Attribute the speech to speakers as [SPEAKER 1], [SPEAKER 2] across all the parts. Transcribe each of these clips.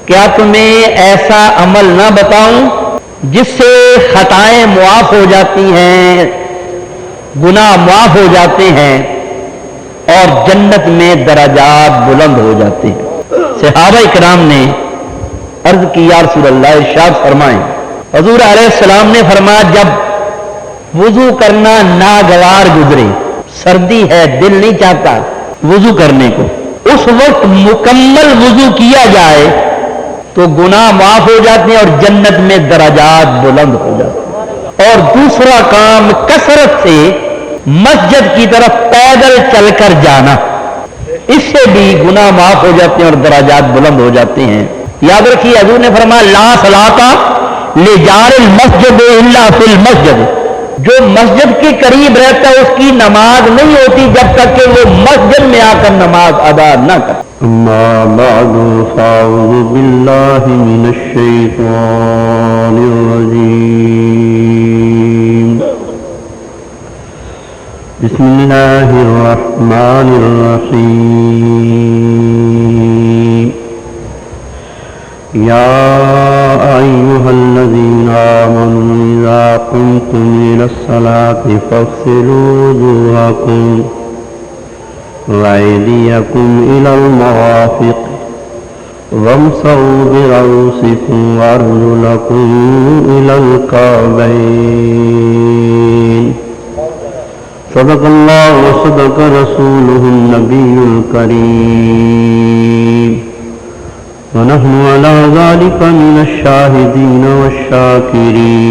[SPEAKER 1] کیا تمہیں ایسا عمل نہ بتاؤں جس سے خطائیں معاف ہو جاتی ہیں، گناہ معاف ہو جاتے ہیں اور جنت میں درجات بلند ہو جاتے ہیں؟ صحابہ کرام نے عرض کی یا رسول اللہ ارشاد فرمائیں۔ حضور علیہ السلام نے فرمایا جب وضو کرنا ناگوار گزرے، سردی ہے دل نہیں چاہتا وضو کرنے کو، اس وقت مکمل وضو کیا جائے تو گناہ معاف ہو جاتے ہیں اور جنت میں درجات بلند ہو جاتے ہیں۔ اور دوسرا کام کثرت سے مسجد کی طرف پیدل چل کر جانا، اس سے بھی گناہ معاف ہو جاتے ہیں اور درجات بلند ہو جاتے ہیں۔ یاد رکھیے حضور نے فرمایا لا صلاۃ لجار المسجد الا فی المسجد، جو مسجد کے قریب رہتا ہے اس کی نماز نہیں ہوتی جب تک کہ وہ مسجد میں آ کر نماز ادا نہ کرے۔
[SPEAKER 2] اما بعد فاعوذ باللہ من الشیطان الرجیم، بسم اللہ الرحمن الرحیم، یا ایہا الذین آمنوا اذا قمتم الى الصلاة فاغسلوا وجوہکم وأيديكم إلى المرافق وامسحوا برؤوسكم وأرجلكم إلى الكعبين، صدق الله وصدق رسوله النبي الكريم، ونحن على ذلك من الشاهدين والشاكرين،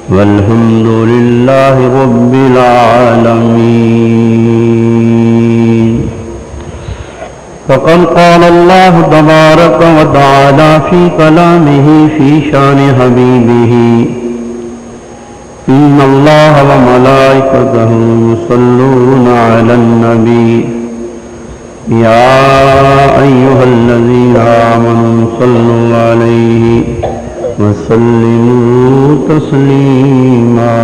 [SPEAKER 2] والحمد لله رب العالمين۔ فقد قال الله تبارك وتعالى في كلامه في شان حبيبه إن الله وملائكته يصلون على النبي يا أيها الذين آمنوا صلوا عليه وسلموا تسلیما۔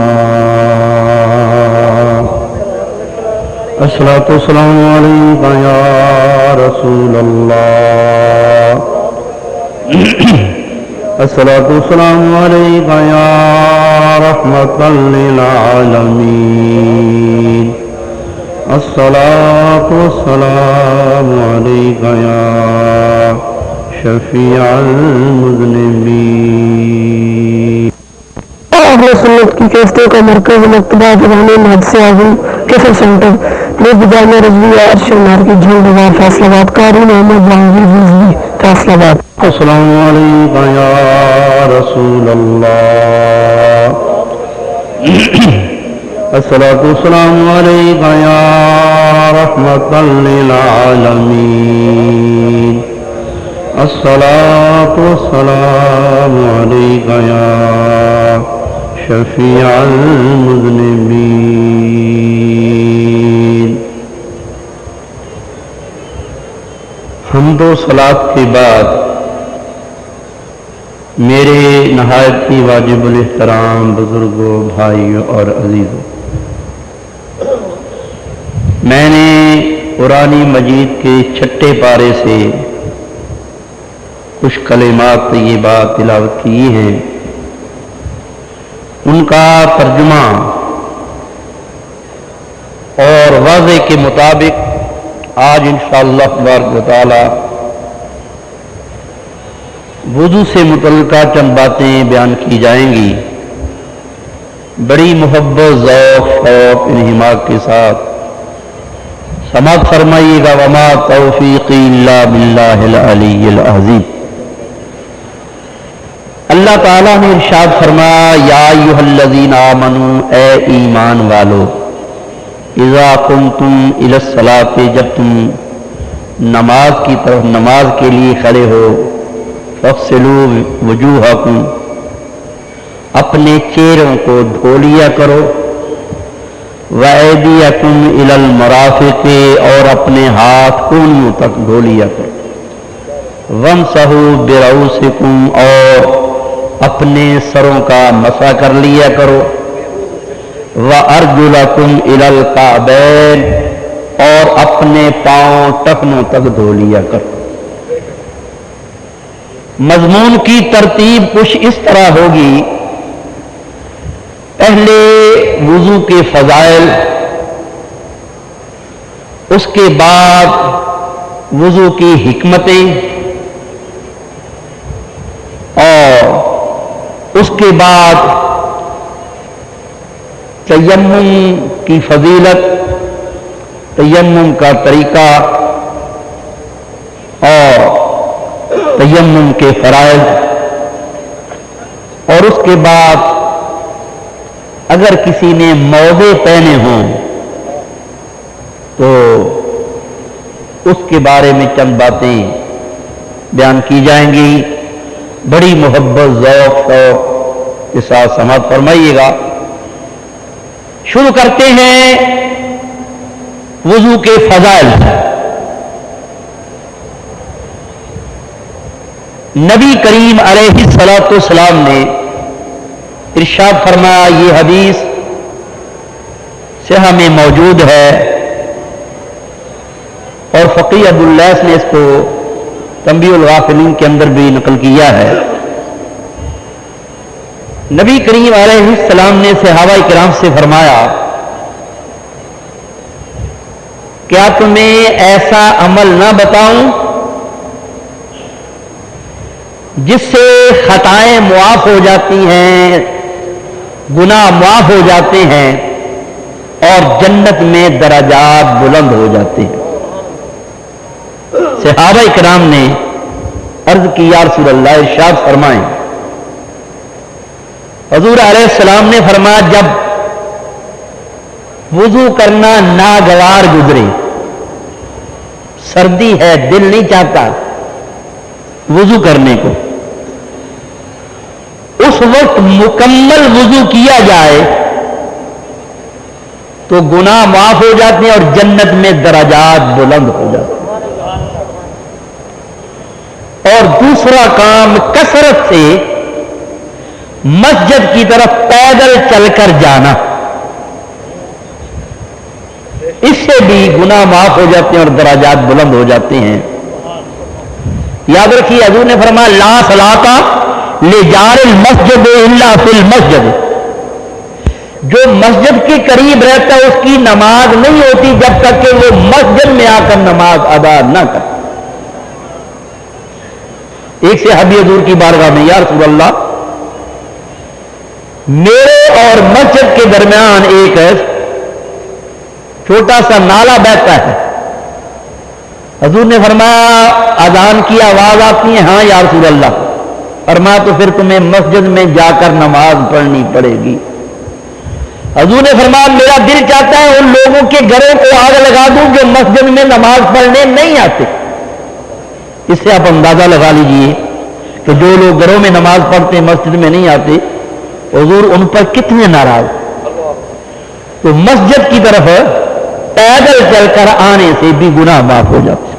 [SPEAKER 2] الصلاۃ والسلام علیک یا رسول اللہ، الصلاۃ والسلام علیک یا رحمۃ للعالمین، الصلاۃ والسلام علیک یا شفیع المذنبین۔
[SPEAKER 3] اہل سنت کی کیسٹوں کا مرکز مکتبہ دیوان محدث اعظم کیسٹ سینٹر نیز جامع رضویہ عرش انار کی جھیل بازار فیصل آباد، قاری محمد جہانگیر رضوی فیصل آباد۔
[SPEAKER 2] السلام علیکم یا رسول اللہ، الصلاۃ والسلام علیک یا رحمۃ للعالمین، الصلاۃ والسلام علیک یا شفیع المذنبین۔ حمد و صلاۃ کے بعد میرے نہایت ہی واجب الاحترام بزرگوں، بھائیوں اور عزیزوں، میں نے قرآن مجید کے چھٹے پارے سے کچھ کلمات طیبات تلاوت کی ہیں، ان کا ترجمہ اور واضح کے مطابق آج انشاءاللہ تبارک و تعالی وضو سے متعلقہ چند باتیں بیان کی جائیں گی، بڑی محبت، ذوق، شوق، انہماک کے ساتھ سماعت فرمائیے گا۔ وما توفیقی الا باللہ العلی العظیم۔ اللہ تعالیٰ نے ارشاد فرمایا یا ایھا الذین آمنوا، اے ایمان والو، اذا قمتم الی الصلاۃ، جب تم نماز کی طرف نماز کے لیے کھڑے ہو، فاغسلوا وجوہکم، اپنے چہروں کو دھو لیا کرو، وایدیکم الی المرافق، اور اپنے ہاتھ کونیوں تک دھو لیا کرو، وامسحوا برؤوسکم، اور اپنے سروں کا مسح کر لیا کرو، وارجلکم الی الکعبین، اور اپنے پاؤں ٹخنوں تک دھو لیا کرو۔ مضمون کی ترتیب کچھ اس طرح ہوگی، پہلے وضو کے فضائل، اس کے بعد وضو کی حکمتیں، اور اس کے بعد تیمم کی فضیلت، تیمم کا طریقہ اور تیمم کے فرائض، اور اس کے بعد اگر کسی نے موزے پہنے ہوں تو اس کے بارے میں چند باتیں بیان کی جائیں گی۔ بڑی محبت ذوق کے ساتھ سماعت فرمائیے گا۔ شروع کرتے ہیں وضو کے فضائل۔ نبی کریم علیہ الصلوۃ والسلام نے ارشاد فرمایا، یہ حدیث صحیح میں موجود ہے اور فقیہ ابو اللیث نے اس کو تنبیہ الغافلین کے اندر بھی نقل کیا ہے۔ نبی کریم علیہ السلام نے صحابہ کرام سے فرمایا، کیا تمہیں ایسا عمل نہ بتاؤں جس سے خطائیں معاف ہو جاتی ہیں، گناہ معاف ہو جاتے ہیں اور جنت میں درجات بلند ہو جاتے ہیں؟ صحابہ کرام نے عرض کی، یا رسول اللہ ارشاد فرمائیں۔ حضور علیہ السلام نے فرمایا، جب وضو کرنا ناگوار گزرے، سردی ہے، دل نہیں چاہتا وضو کرنے کو، اس وقت مکمل وضو کیا جائے تو گناہ معاف ہو جاتے ہیں اور جنت میں درجات بلند ہو جاتے ہیں۔ اور دوسرا کام، کثرت سے مسجد کی طرف پیدل چل کر جانا، اس سے بھی گناہ معاف ہو جاتے ہیں اور درجات بلند ہو جاتے ہیں۔ یاد رکھیے، حضور نے فرمایا، لا صلاۃ لجار المسجد الا فی المسجد، جو مسجد کے قریب رہتا ہے اس کی نماز نہیں ہوتی جب تک کہ وہ مسجد میں آ کر نماز ادا نہ کرے۔ ایک صحابی حضور کی بارگاہ میں، یا رسول اللہ، میرے اور مسجد کے درمیان ایک چھوٹا سا نالا بہتا ہے۔ حضور نے فرمایا، اذان کی آواز آتی ہے؟ ہاں یا رسول اللہ۔ فرمایا، تو پھر تمہیں مسجد میں جا کر نماز پڑھنی پڑے گی۔ حضور نے فرمایا، میرا دل چاہتا ہے ان لوگوں کے گھروں کو آگ لگا دوں جو مسجد میں نماز پڑھنے نہیں آتے۔ اس سے آپ اندازہ لگا لیجئے کہ جو لوگ گھروں میں نماز پڑھتے مسجد میں نہیں آتے، حضور ان پر کتنے ناراض۔ تو مسجد کی طرف پیدل چل کر آنے سے بھی گناہ معاف ہو جاتے۔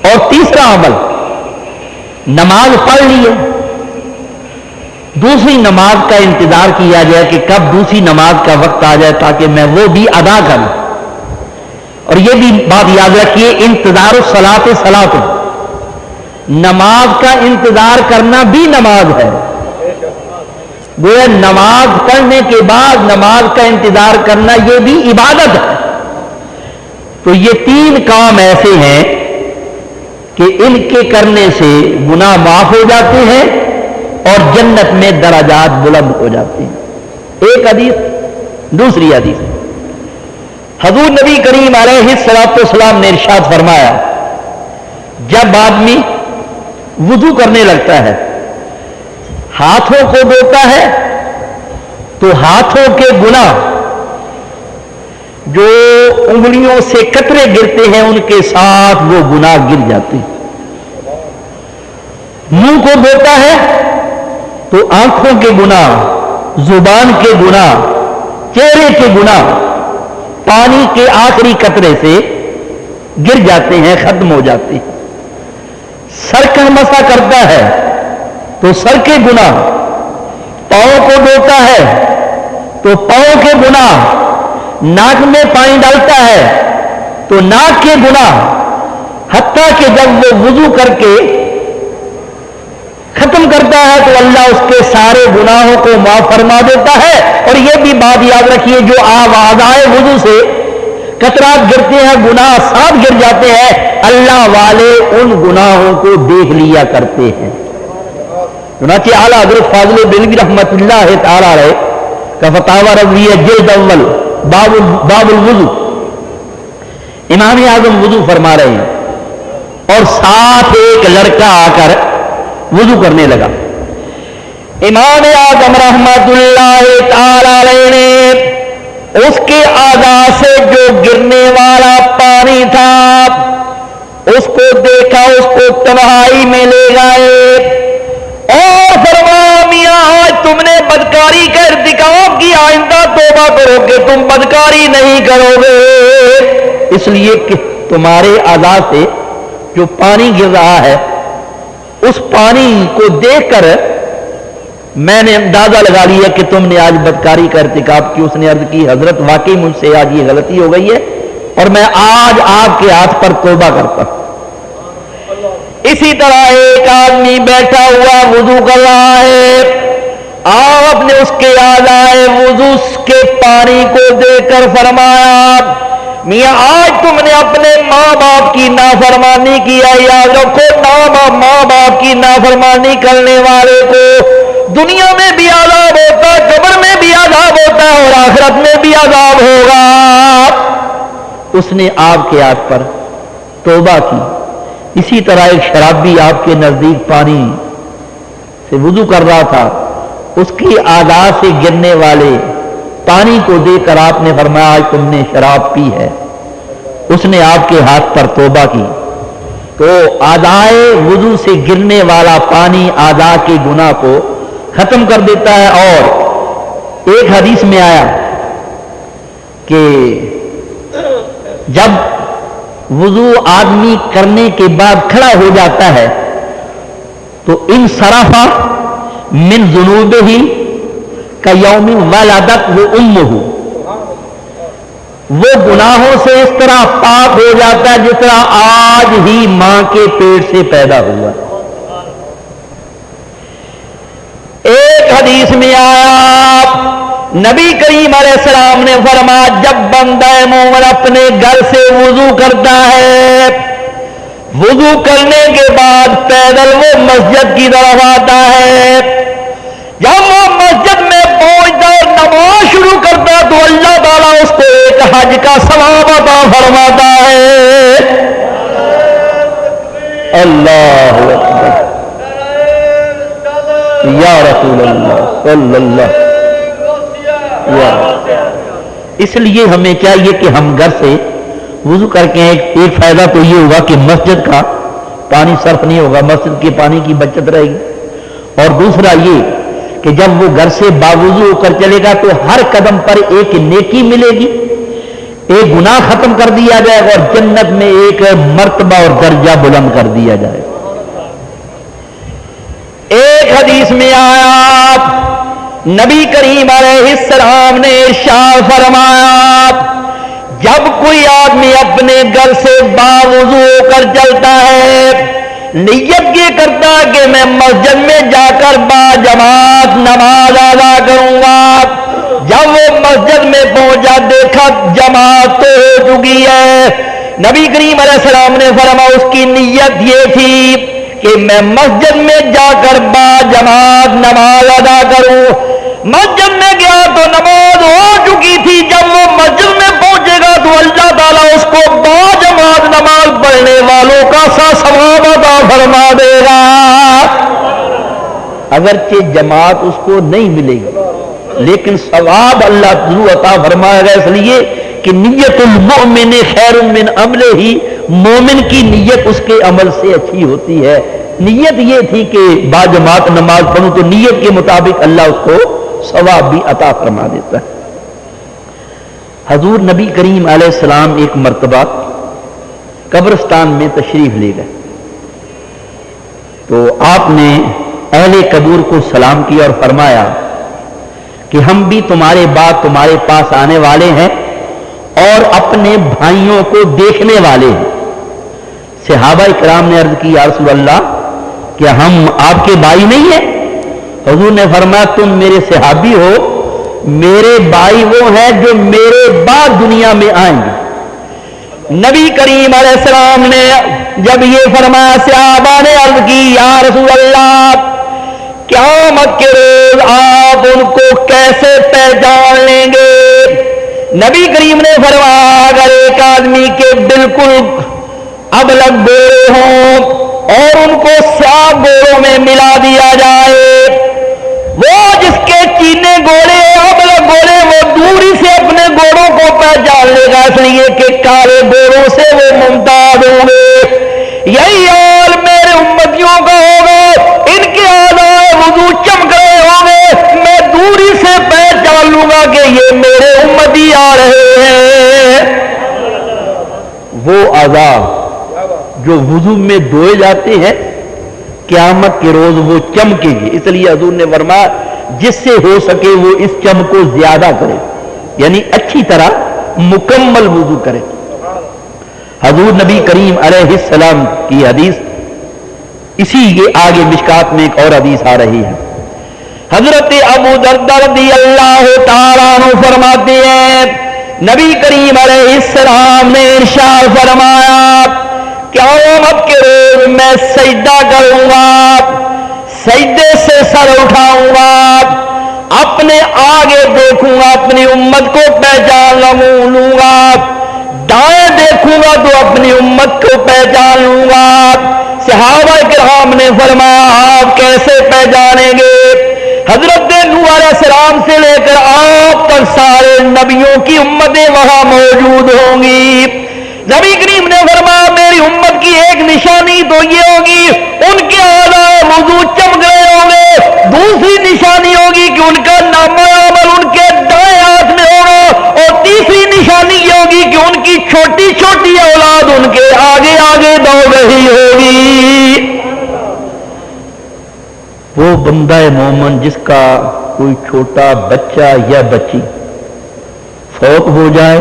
[SPEAKER 2] اور تیسرا عمل، نماز پڑھ لی ہے، دوسری نماز کا انتظار کیا جائے کہ کب دوسری نماز کا وقت آ جائے تاکہ میں وہ بھی ادا کروں۔ اور یہ بھی بات یاد رکھیے، انتظار الصلاۃ صلاۃ، نماز کا انتظار کرنا بھی نماز ہے۔ گویا نماز پڑھنے کے بعد نماز کا انتظار کرنا یہ بھی عبادت ہے۔ تو یہ تین کام ایسے ہیں کہ ان کے کرنے سے گناہ معاف ہو جاتے ہیں اور جنت میں درجات بلند ہو جاتے ہیں۔ ایک حدیث، دوسری حدیث، حضور نبی کریم علیہ الصلوۃ والسلام نے ارشاد فرمایا، جب آدمی وضو کرنے لگتا ہے، ہاتھوں کو دھوتا ہے تو ہاتھوں کے گناہ جو انگلیوں سے قطرے گرتے ہیں ان کے ساتھ وہ گناہ گر جاتے ہیں۔ منہ کو دھوتا ہے تو آنکھوں کے گناہ، زبان کے گناہ، چہرے کے گناہ پانی کے آخری قطرے سے گر جاتے ہیں، ختم ہو جاتے ہیں۔ سر کا مسح کرتا ہے تو سر کے گناہ، پاؤں کو دھوتا ہے تو پاؤں کے گناہ، ناک میں پانی ڈالتا ہے تو ناک کے گناہ، حتیٰ کہ جب وہ وضو کر کے
[SPEAKER 1] ختم کرتا ہے تو اللہ اس کے سارے گناہوں کو معاف فرما دیتا ہے. اور یہ بھی بات یاد رکھیے جو آوازائے وضو سے قطرات گرتے ہیں گناہ ساتھ گر جاتے ہیں, اللہ والے ان گناہوں کو دیکھ لیا کرتے ہیں. چنانچہ اعلیٰ حضرت فاضل بریلوی رحمت اللہ تعالی علیہ کا فتاوی رضویہ جلد اول باب الوضو, امام اعظم وضو فرما رہے ہیں اور ساتھ ایک لڑکا آ کر وضو کرنے لگا. امام اعظم رحمت اللہ تعالی علیہ نے اس کے اعضاء سے جو گرنے والا پانی تھا اس کو دیکھا, اس کو تنہائی میں لے گئے اور فرمایا میاں آج تم نے بدکاری کا ارتکاب کیا, آئندہ توبہ کرو کہ تم بدکاری نہیں کرو گے, اس لیے کہ تمہارے اعضاء سے جو پانی گر رہا ہے اس پانی کو دیکھ کر میں نے اندازہ لگا لیا کہ تم نے آج بدکاری کا ارتکاب کی. اس نے عرض کی حضرت واقعی مجھ سے آج یہ غلطی ہو گئی ہے اور میں آج آپ کے ہاتھ پر توبہ کرتا ہوں. اسی طرح ایک آدمی بیٹھا ہوا وضو کر رہا ہے, آپ نے اس کے اعضائے وضو کے پانی کو دیکھ کر فرمایا میاں آج تم نے اپنے ماں باپ کی نافرمانی کی ہے. یاد رکھو ماں باپ کی نافرمانی کرنے والے کو دنیا میں بھی عذاب ہوتا ہے, قبر میں بھی عذاب ہوتا ہے اور آخرت میں بھی عذاب ہوگا. اس نے آپ کے ہاتھ پر توبہ کی. اسی طرح ایک شرابی آپ کے نزدیک پانی سے وضو کر رہا تھا, اس کی اعضاء سے گرنے والے پانی کو دیکھ کر آپ نے فرمایا آج تم نے شراب پی ہے. اس نے آپ کے ہاتھ پر توبہ کی تو اعضائے وضو سے گرنے والا پانی اعضاء کے گناہ کو ختم کر دیتا ہے. اور ایک حدیث میں آیا کہ جب وضو آدمی کرنے کے بعد کھڑا ہو جاتا ہے تو انصرفا من ذنوبہ کا یوم ولدت وہ امہ, وہ گناہوں سے اس طرح پاک ہو جاتا ہے جس طرح آج ہی ماں کے پیٹ سے پیدا ہوا. ایک حدیث میں آیا نبی کریم علیہ السلام نے فرمایا جب بندہ مومن اپنے گھر سے وضو کرتا ہے, وضو کرنے کے بعد پیدل وہ مسجد کی طرف آتا ہے, جب وہ مسجد میں پہنچتا اور نماز شروع کرتا تو اللہ تعالیٰ اس کو ایک حج کا ثواب عطا فرماتا ہے. اللہ اکبر یا رسول اللہ صلی اللہ. اس لیے ہمیں چاہیے کہ ہم گھر سے وضو کر کے ایک فائدہ تو یہ ہوگا کہ مسجد کا پانی صرف نہیں ہوگا, مسجد کے پانی کی بچت رہے گی. اور دوسرا یہ کہ جب وہ گھر سے باوضو ہو کر چلے گا تو ہر قدم پر ایک نیکی ملے گی, ایک گناہ ختم کر دیا جائے گا اور جنت میں ایک مرتبہ اور درجہ بلند کر دیا جائے گا. ایک حدیث میں آیا نبی کریم علیہ السلام نے ارشاد فرمایا جب کوئی آدمی اپنے گھر سے باوضو ہو کر چلتا ہے نیت یہ کرتا کہ میں مسجد میں جا کر با جماعت نماز ادا کروں گا, جب وہ مسجد میں پہنچا دیکھا جماعت تو ہو چکی ہے. نبی کریم علیہ السلام نے فرمایا اس کی نیت یہ تھی کہ میں مسجد میں جا کر با جماعت نماز ادا کروں. مسجد میں گیا تو نماز ہو چکی تھی, جب وہ مسجد میں پہنچے گا تو اللہ تعالیٰ اس کو با جماعت نماز پڑھنے والوں کا سا ثواب عطا فرما دے گا. اگرچہ جماعت اس کو نہیں ملے گی لیکن ثواب اللہ ضرور عطا فرمائے گا, اس لیے کہ نیت المؤمن خیر من عملہ ہی, مومن کی نیت اس کے عمل سے اچھی ہوتی ہے. نیت یہ تھی کہ با جماعت نماز پڑھوں تو نیت کے مطابق اللہ اس کو ثواب بھی عطا فرما دیتا ہے. حضور نبی کریم علیہ السلام ایک مرتبہ قبرستان میں تشریف لے گئے تو آپ نے اہل قبور کو سلام کیا اور فرمایا کہ ہم بھی تمہارے بعد تمہارے پاس آنے والے ہیں اور اپنے بھائیوں کو دیکھنے والے ہیں. صحابہ کرام نے عرض کی یا رسول اللہ
[SPEAKER 2] کیا ہم آپ کے بھائی نہیں ہیں؟ حضور نے فرمایا تم میرے صحابی ہو، میرے بھائی وہ ہیں جو میرے بعد دنیا میں آئیں گے۔ نبی کریم علیہ السلام نے جب یہ فرمایا، صحابہ نے عرض کی یا رسول اللہ قیامت کے روز آپ ان کو کیسے پہچان لیں گے؟ نبی کریم نے فرمایا اگر ایک آدمی کے بالکل ابلگ گورے ہوں اور ان کو سیاہ گوروں میں ملا دیا جائے، وہ جس کے چینے گورے ابلگ گورے وہ دوری سے اپنے گوروں کو پہچان لے گا، اس لیے کہ کالے گوروں سے وہ ممتاز ہوں گے۔ یہی حال میرے امتیوں کا ہوگا، ان کے اعضائے وضو چمک رہے ہوں گے، میں دوری سے پہچان لوں گا کہ یہ میرے امتی آ رہے ہیں۔ وہ اعضاء جو وضو میں دھوئے جاتے ہیں قیامت کے روز وہ چمکے گی، اس لیے حضور نے فرمایا جس سے ہو سکے وہ اس چمک کو زیادہ کرے، یعنی اچھی طرح مکمل وضو کرے۔ حضور نبی کریم علیہ السلام کی حدیث، اسی کے آگے مشکات میں ایک اور حدیث آ رہی ہے۔ حضرت ابو دردہ رضی اللہ تعالیٰ عنہ فرماتے ہیں نبی کریم علیہ السلام نے ارشاد فرمایا قیامت کے روز میں سجدہ کروں گا، سجدے سے سر اٹھاؤں گا، اپنے آگے دیکھوں گا اپنی امت کو پہچان لوں گا، دائیں دیکھوں گا تو اپنی امت کو پہچان لوں گا۔ صحابہ کرام نے فرمایا آپ کیسے پہچانیں گے؟ حضرت نوح علیہ السلام سے لے کر آپ تک سارے نبیوں کی امتیں وہاں موجود ہوں گی۔ نبی کریم نے فرمایا میری امت کی ایک نشانی تو یہ ہوگی ان کے اعضائے وضو چمک رہے ہوں گے، دوسری نشانی ہوگی کہ ان کا نامہ عمل ان کے دائیں ہاتھ میں ہوگا، اور تیسری نشانی یہ ہوگی کہ ان کی چھوٹی چھوٹی اولاد ان کے آگے آگے دوڑ رہی ہوگی۔
[SPEAKER 1] وہ بندہ مومن جس کا کوئی چھوٹا بچہ یا بچی فوت ہو جائے،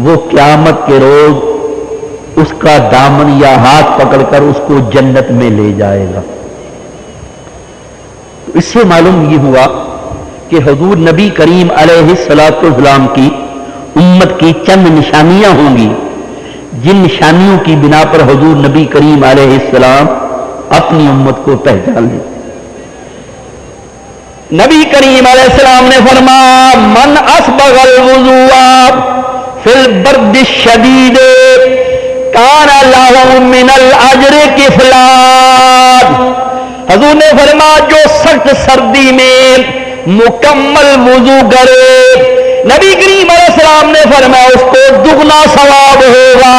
[SPEAKER 1] وہ قیامت کے روز اس کا دامن یا ہاتھ پکڑ کر اس کو جنت میں لے جائے گا۔ اس سے معلوم یہ ہوا کہ حضور نبی کریم علیہ الصلوۃ والسلام کی امت کی چند نشانیاں ہوں گی، جن نشانیوں کی بنا پر حضور نبی کریم علیہ السلام اپنی امت کو پہچان لیں۔
[SPEAKER 2] نبی کریم علیہ السلام نے فرمایا من اسبغ الوضوء فی البرد الشدید کان لہ من الاجر کفلان۔ حضور نے فرمایا جو سخت سردی میں مکمل وضو کرے، نبی کریم علیہ السلام نے فرمایا اس کو دگنا ثواب ہوگا۔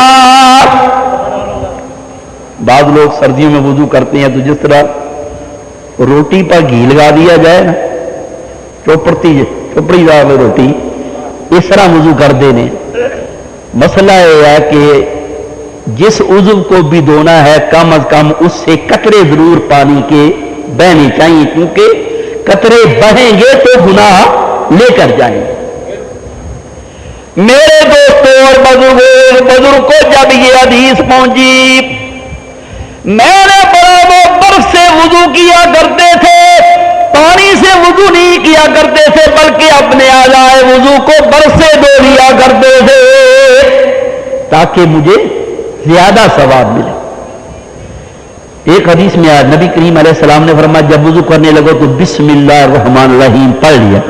[SPEAKER 1] بعض لوگ سردیوں میں وضو کرتے ہیں تو جس طرح روٹی پر گھی لگا دیا جائے نا، چوپڑی دار روٹی، اس طرح وضو کرتے ہیں۔ مسئلہ یہ ہے کہ جس عضو کو بھی دھونا ہے کم از کم اس سے قطرے ضرور پانی کے بہنے چاہیے، کیونکہ قطرے بہیں گے تو گناہ لے کر جائیں گے۔
[SPEAKER 2] میرے دوستوں اور بزرگوں کو جب یہ حدیث پہنچی، میں نے بڑا برف سے وضو کیا کرتے تھے، پانی سے وضو نہیں کیا کرتے تھے، بلکہ اپنے اعضائے وضو کو برف سے دھو لیا کرتے تھے
[SPEAKER 1] تاکہ مجھے زیادہ ثواب ملے۔ ایک حدیث میں آج نبی کریم علیہ السلام نے فرمایا جب وضو کرنے لگو تو بسم اللہ الرحمن الرحیم پڑھ لیا،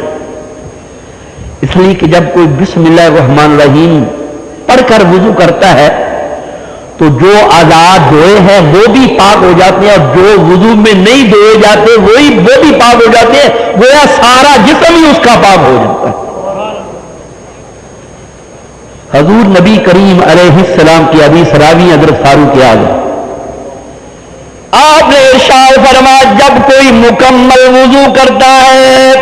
[SPEAKER 1] اس لیے کہ جب کوئی بسم اللہ الرحمن الرحیم پڑھ کر وضو کرتا ہے تو جو اعضاء دھوئے ہیں وہ بھی پاک ہو جاتے ہیں، اور جو وضو میں نہیں دھوئے جاتے وہ بھی پاک ہو جاتے ہیں، گویا سارا جسم ہی اس کا پاک ہو جاتا ہے۔ حضور نبی کریم علیہ السلام کی حدیث راوی حضرت فاروق اعظم،
[SPEAKER 2] آپ نے ارشاد فرمایا جب کوئی مکمل وضو کرتا ہے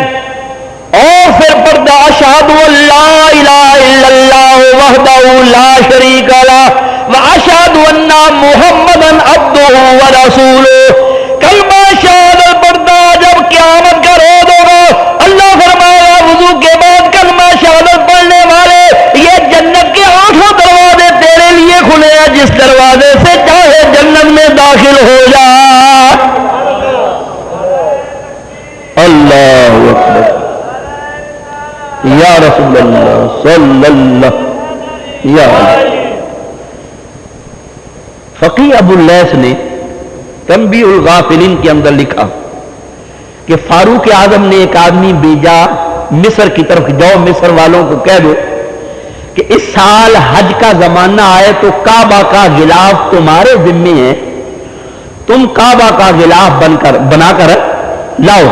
[SPEAKER 2] اور پھر پڑھتا اشہد ان لا الہ الا اللہ وحدہ لا شریک لہ واشہد ان محمدا عبدہ ورسولہ، کلمہ شہادت پڑھتا جب قیامت کا روز ہوگا، اللہ فرمایا وضو کے بعد کلمہ شہادت پڑھنے والے یہ جنت کے 8 دروازے تیرے لیے کھلے ہیں، جس دروازے سے چاہے جنت میں داخل ہو جا۔ یا رسول اللہ صلی اللہ یا اللہ۔ فقی ابو اللیث نے تنبیہ الغافلین کے اندر لکھا کہ فاروق اعظم نے ایک آدمی بھیجا مصر کی طرف، جاؤ مصر والوں کو کہہ دو کہ اس سال حج کا زمانہ آئے تو کعبہ کا غلاف تمہارے ذمے ہے، تم کعبہ کا غلاف بنا کر لاؤ۔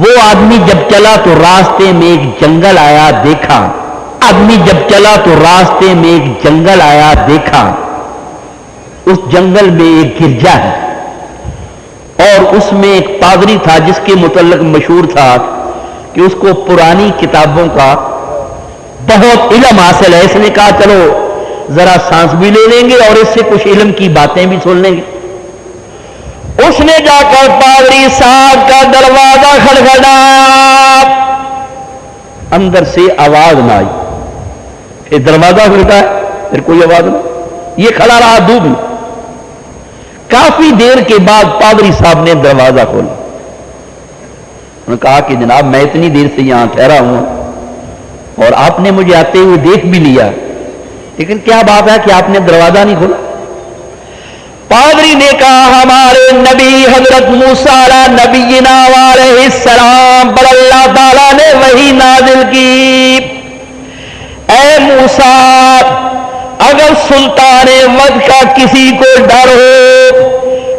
[SPEAKER 2] وہ آدمی جب چلا تو راستے میں ایک جنگل آیا، دیکھا آدمی جب چلا تو راستے میں ایک جنگل آیا، دیکھا اس جنگل میں ایک گرجا ہے اور اس میں ایک پادری تھا جس کے متعلق مشہور تھا کہ اس کو پرانی کتابوں کا بہت علم حاصل ہے۔ اس نے کہا چلو ذرا سانس بھی لے لیں گے اور اس سے کچھ علم کی باتیں بھی سن لیں گے۔ اس نے جا کر پادری صاحب کا دروازہ کھڑکھڑایا، اندر سے آواز نہ آئی، پھر دروازہ کھلتا ہے پھر کوئی آواز نہیں، یہ کھڑا رہا دھوپ میں۔ کافی دیر کے بعد پادری صاحب نے دروازہ کھولا، انہوں نے کہا کہ جناب میں اتنی دیر سے یہاں ٹھہرا ہوں اور آپ نے مجھے آتے ہوئے دیکھ بھی لیا، لیکن کیا بات ہے کہ آپ نے دروازہ نہیں کھولا؟ پادری نے کہا ہمارے نبی حضرت موسیٰ علیہ نبینا علیہ السلام پر اللہ تعالیٰ نے وحی نازل کی، اے موسیٰ اگر سلطان وقت کا کسی کو ڈر ہو،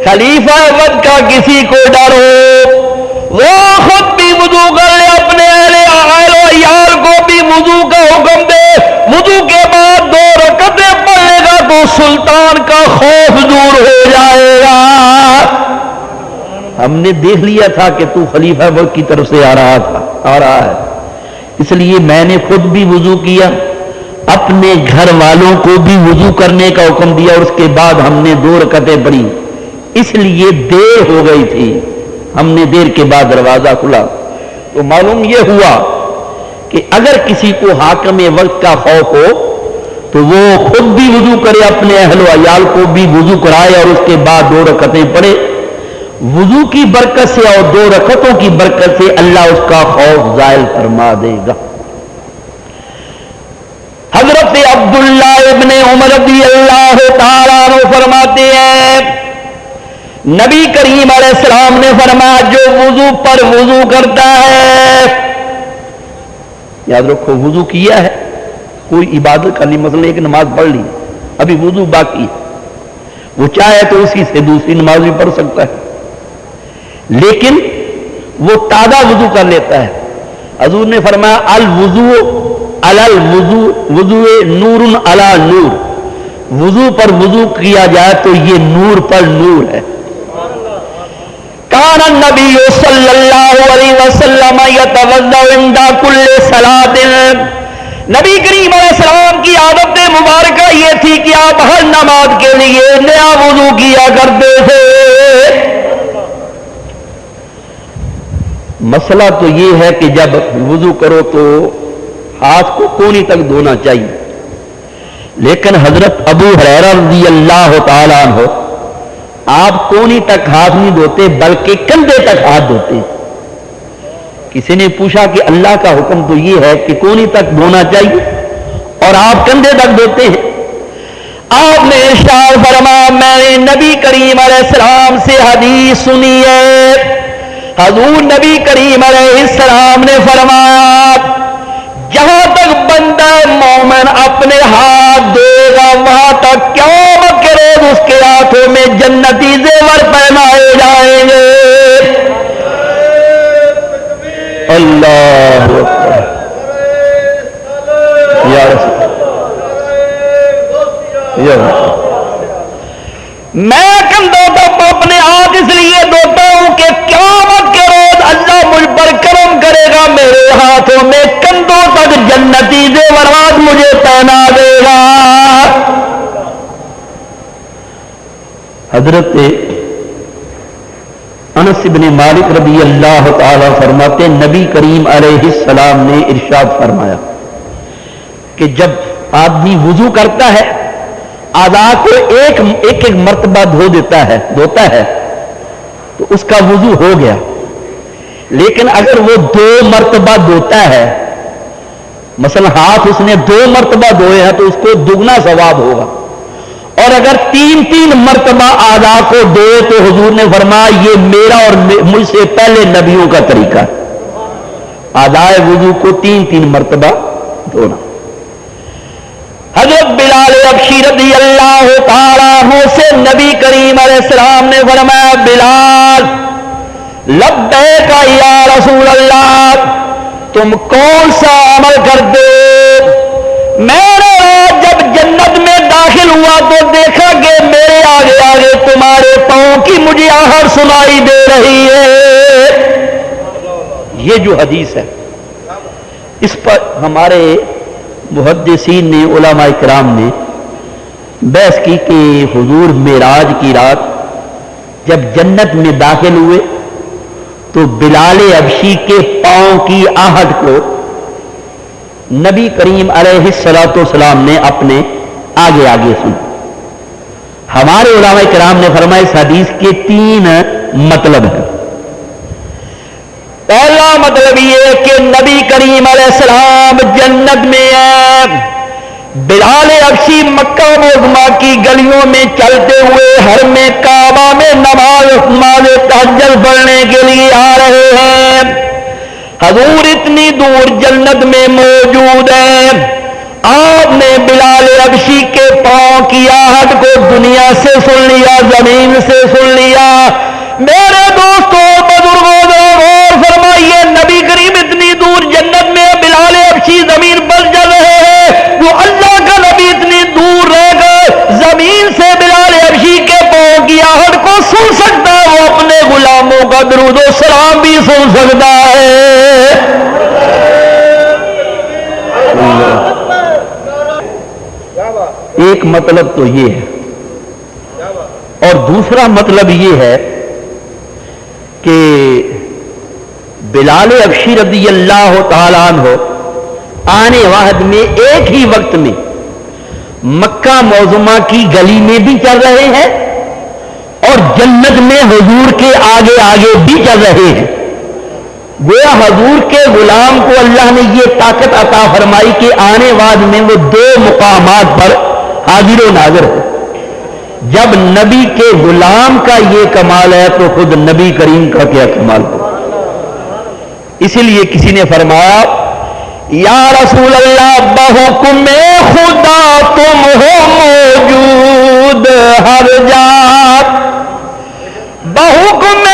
[SPEAKER 2] خلیفہ وقت کا کسی کو ڈر ہو، وہ خود بھی وضو کر لے، اپنے اہل و عیال کو بھی وضو کا حکم دے، وضو کے بعد 2 رکعتیں پڑھے گا تو سلطان کا خوف دور ہو جائے گا۔ ہم نے دیکھ لیا تھا کہ تو خلیفہ وقت کی طرف سے آ رہا ہے، اس لیے میں نے خود بھی وضو کیا، اپنے گھر والوں کو بھی وضو کرنے کا حکم دیا اور اس کے بعد ہم نے 2 رکعتیں پڑھی، اس لیے دیر ہو گئی تھی، ہم نے دیر کے بعد دروازہ کھلا۔ تو معلوم یہ ہوا کہ اگر کسی کو حاکم وقت کا خوف ہو تو وہ خود بھی وضو کرے، اپنے اہل و عیال کو بھی وضو کرائے اور اس کے بعد 2 رکعتیں پڑھے۔ وضو کی برکت سے اور 2 رکعتوں کی برکت سے اللہ اس کا خوف زائل فرما دے گا۔ حضرت عبداللہ ابن عمر رضی اللہ تعالیٰ عنہ فرماتے ہیں نبی کریم علیہ السلام نے فرمایا جو وضو پر وضو کرتا ہے، یاد رکھو وضو کیا ہے، کوئی عبادت کا نہیں، مثلا ایک نماز پڑھ لی ابھی وضو باقی ہے، وہ چاہے تو اسی سے دوسری نماز بھی پڑھ سکتا ہے، لیکن وہ تازہ وضو کر لیتا ہے۔ حضور نے فرمایا الوضو علی الوضو، وضو نور علی نور، وضو پر وضو کیا جائے تو یہ نور پر نور ہے۔ کان النبی صلی اللہ علیہ وسلم یتوضا عند کل صلاۃ، نبی کریم علیہ السلام کی عادت مبارکہ یہ تھی کہ آپ ہر نماز کے لیے نیا وضو کیا کرتے تھے۔ مسئلہ تو یہ ہے کہ جب وضو کرو تو ہاتھ کو کونی تک دھونا چاہیے، لیکن حضرت ابو ہریرہ رضی اللہ تعالیٰ عنہ آپ کونی تک ہاتھ نہیں دھوتے بلکہ کندھے تک ہاتھ دھوتے۔ کسی نے پوچھا کہ اللہ کا حکم تو یہ ہے کہ کونی تک دھونا چاہیے اور آپ کندھے تک دھوتے ہیں۔ آپ نے ارشاد فرمایا میں نے نبی کریم علیہ السلام سے حدیث سنی ہے، حضور نبی کریم علیہ السلام نے فرمایا جہاں تک بندہ مومن اپنے ہاتھ دے گا وہاں تک قیامت کے روز اس کے ہاتھوں میں جنتی زیور پہنائے جائیں گے۔ اللہ اکبر یا رسول میں کندھوں تک اپنے ہاتھ اس لیے دھوتا ہوں کہ قیامت کے روز اللہ مجھ پر کرم کرے گا، میرے ہاتھوں میں کندھوں تک جنتی زیورات مجھے پہنا دے گا۔ حضرت انس بن مالک رضی اللہ تعالی فرماتے نبی کریم علیہ السلام نے ارشاد فرمایا کہ جب آدمی وضو کرتا ہے اعضاء کو ایک ایک مرتبہ دھوتا ہے تو اس کا وضو ہو گیا، لیکن اگر وہ 2 مرتبہ دھوتا ہے مثلا ہاتھ اس نے 2 مرتبہ دھوئے ہیں تو اس کو دگنا ثواب ہوگا، اور اگر 3 مرتبہ اعضاء کو دھوئے تو حضور نے فرمایا یہ میرا اور مجھ سے پہلے نبیوں کا طریقہ ہے، اعضاء وضو کو 3 مرتبہ دھونا۔ حضرت بلال حبشی رضی اللہ تعالیٰ عنہ سے نبی کریم علیہ السلام نے فرمایا بلال لبیک یا رسول اللہ، تم کون سا عمل کرتے ہو؟ میں نے جب جنت میں داخل ہوا تو دیکھا کہ میرے آگے آگے تمہارے پاؤں کی مجھے آہٹ سنائی دے رہی ہے۔ یہ جو حدیث ہے اس پر ہمارے محدثین نے، علماء کرام نے بحث کی کہ حضور معراج کی رات جب جنت میں داخل ہوئے تو بلال حبشی کے پاؤں کی آہٹ کو نبی کریم علیہ الصلوۃ والسلام نے اپنے آگے آگے سنا۔ ہمارے علماء کرام نے فرمایا اس حدیث کے 3 مطلب ہیں۔ پہلا مطلب یہ کہ نبی کریم علیہ السلام جنت میں ہیں، بلال حبشی مکہ معظمہ کی گلیوں میں چلتے ہوئے حرم کعبہ میں نماز تہجد پڑھنے کے لیے آ رہے ہیں۔ حضور اتنی دور جنت میں موجود ہیں، آپ نے بلال حبشی کے پاؤں کی آہٹ کو دنیا سے سن لیا، زمین سے سن لیا۔ میرے دوستوں بزرگوں غور فرمائیے، نبی کریم اتنی دور جنت میں، بلال حبشی زمین پر چل رہے ہیں، وہ اللہ کا نبی اتنی دور رہ کر زمین سے بلال حبشی کے پاؤں کی آہٹ کو سن سکتا ہے، وہ اپنے غلاموں کا درود و سلام بھی سن سکتا ہے۔ ایک مطلب تو یہ ہے، اور دوسرا مطلب یہ ہے کہ بلال حبشی رضی اللہ تعالیٰ عنہ آنے واحد میں ایک ہی وقت میں مکہ معظمہ کی گلی میں بھی چل رہے ہیں اور جنت میں حضور کے آگے آگے بھی چل رہے ہیں۔ گویا حضور کے غلام کو اللہ نے یہ طاقت عطا فرمائی کہ آنے واحد میں وہ 2 مقامات پر حاضر و ناظر ہو۔ جب نبی کے غلام کا یہ کمال ہے تو خود نبی کریم کا کیا کمال ہو۔ اسی لیے کسی نے فرمایا یا رسول اللہ بحکم خدا تم ہو موجود ہر جا، بحکم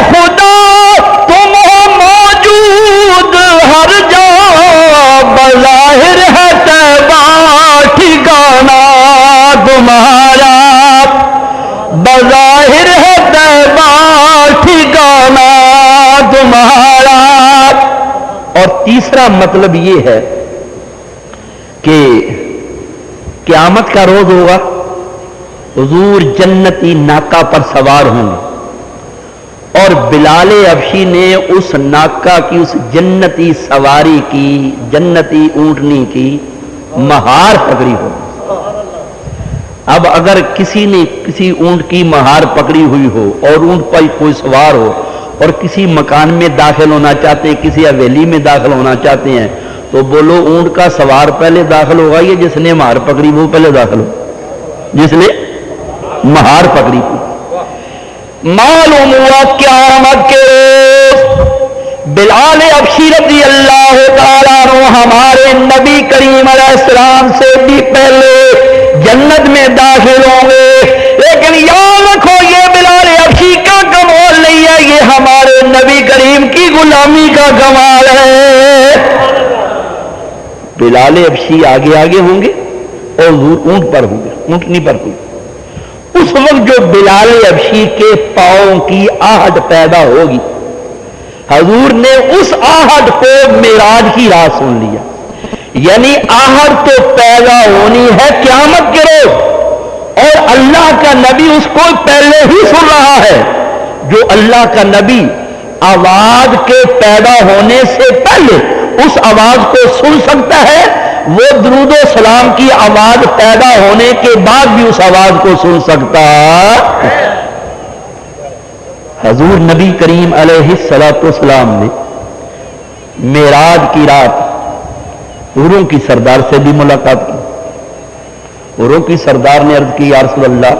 [SPEAKER 2] خدا تم ہو موجود ہر جا، بظاہر ہے طیبہ ٹھکانہ تمہارا، بظاہر ہے طیبہ ٹھکانہ تمہارا۔ اور تیسرا مطلب یہ ہے کہ قیامت کا روز ہوگا، حضور جنتی ناکہ پر سوار ہوں گے اور بلال حبشی نے اس ناکہ کی، اس جنتی سواری کی، جنتی اونٹنی کی مہار پکڑی ہوگی۔ اب اگر کسی نے کسی اونٹ کی مہار پکڑی ہوئی ہو اور اونٹ پر کوئی سوار ہو اور کسی مکان میں داخل ہونا چاہتے ہیں، کسی حویلی میں داخل ہونا چاہتے ہیں، تو بولو اونٹ کا سوار پہلے داخل ہوگا یا جس نے مہار پکڑی وہ پہلے داخل ہو؟ جس نے مہار پکڑی تھی۔ معلوم ہوا قیامت کے بلال حبشی رضی اللہ تعالیٰ عنہ ہمارے نبی کریم علیہ السلام سے بھی پہلے جنت میں داخل ہوں گے، لیکن یاد رکھو یہ بلال حبشی کا کمال نہیں ہے، یہ ہمارے نبی کریم کی غلامی کا کمال ہے۔ بلال حبشی آگے آگے ہوں گے اور اونٹ پر ہوں گے، اونٹنی پر ہوں گے۔ اس وقت جو بلال حبشی کے پاؤں کی آہٹ پیدا ہوگی، حضور نے اس آہٹ کو معراج کی رات سن لیا، یعنی آہٹ تو پیدا ہونی ہے قیامت کے روز، اور اللہ کا نبی اس کو پہلے ہی سن رہا ہے۔ جو اللہ کا نبی آواز کے پیدا ہونے سے پہلے اس آواز کو سن سکتا ہے، وہ درود و سلام کی آواز پیدا ہونے کے بعد بھی اس آواز کو سن سکتا ہے۔ حضور نبی کریم علیہ الصلوۃ والسلام نے معراج کی رات حوروں کی سردار سے بھی ملاقات کی. حوروں کی سردار نے عرض کی یا رسول اللہ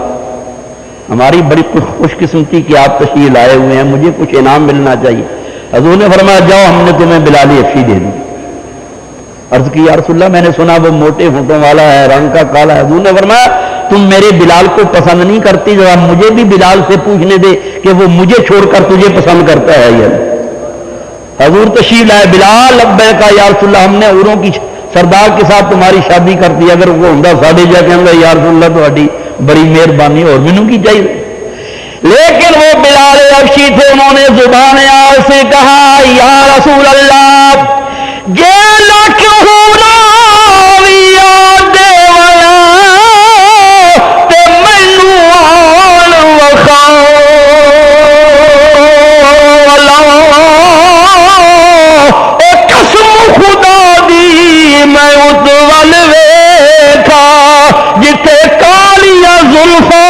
[SPEAKER 2] ہماری بڑی خوش قسمتی کہ آپ تشریف لائے ہوئے ہیں, مجھے کچھ انعام ملنا چاہیے. حضور نے فرمایا جاؤ ہم نے تمہیں بلال افشی دے دی. عرض کی یا رسول اللہ میں نے سنا وہ موٹے ہونٹوں والا ہے, رنگ کا کالا ہے. حضور نے فرمایا تم میرے بلال کو پسند نہیں کرتی, ذرا مجھے بھی بلال سے پوچھنے دے کہ وہ مجھے چھوڑ کر تجھے پسند کرتا ہے یا نہیں. حضور تشریف لائے, بلال لبیک یا رسول اللہ ہم نے حوروں کی سردار کے ساتھ تمہاری شادی کر دی, اگر وہ ہوں ساڑھے جا کے یا رسول اللہ تہاڈی بڑی مہربانی اور مینوں کی چاہیے. لیکن وہ بلال افشی تھے, انہوں نے زبان آل سے کہا یا رسول اللہ جے لاکھ ہونا یاد والا تے مینوں آل وخاؤ قسم خدا دی میں اس ول ویکھا جتھے کالیاں زلفاں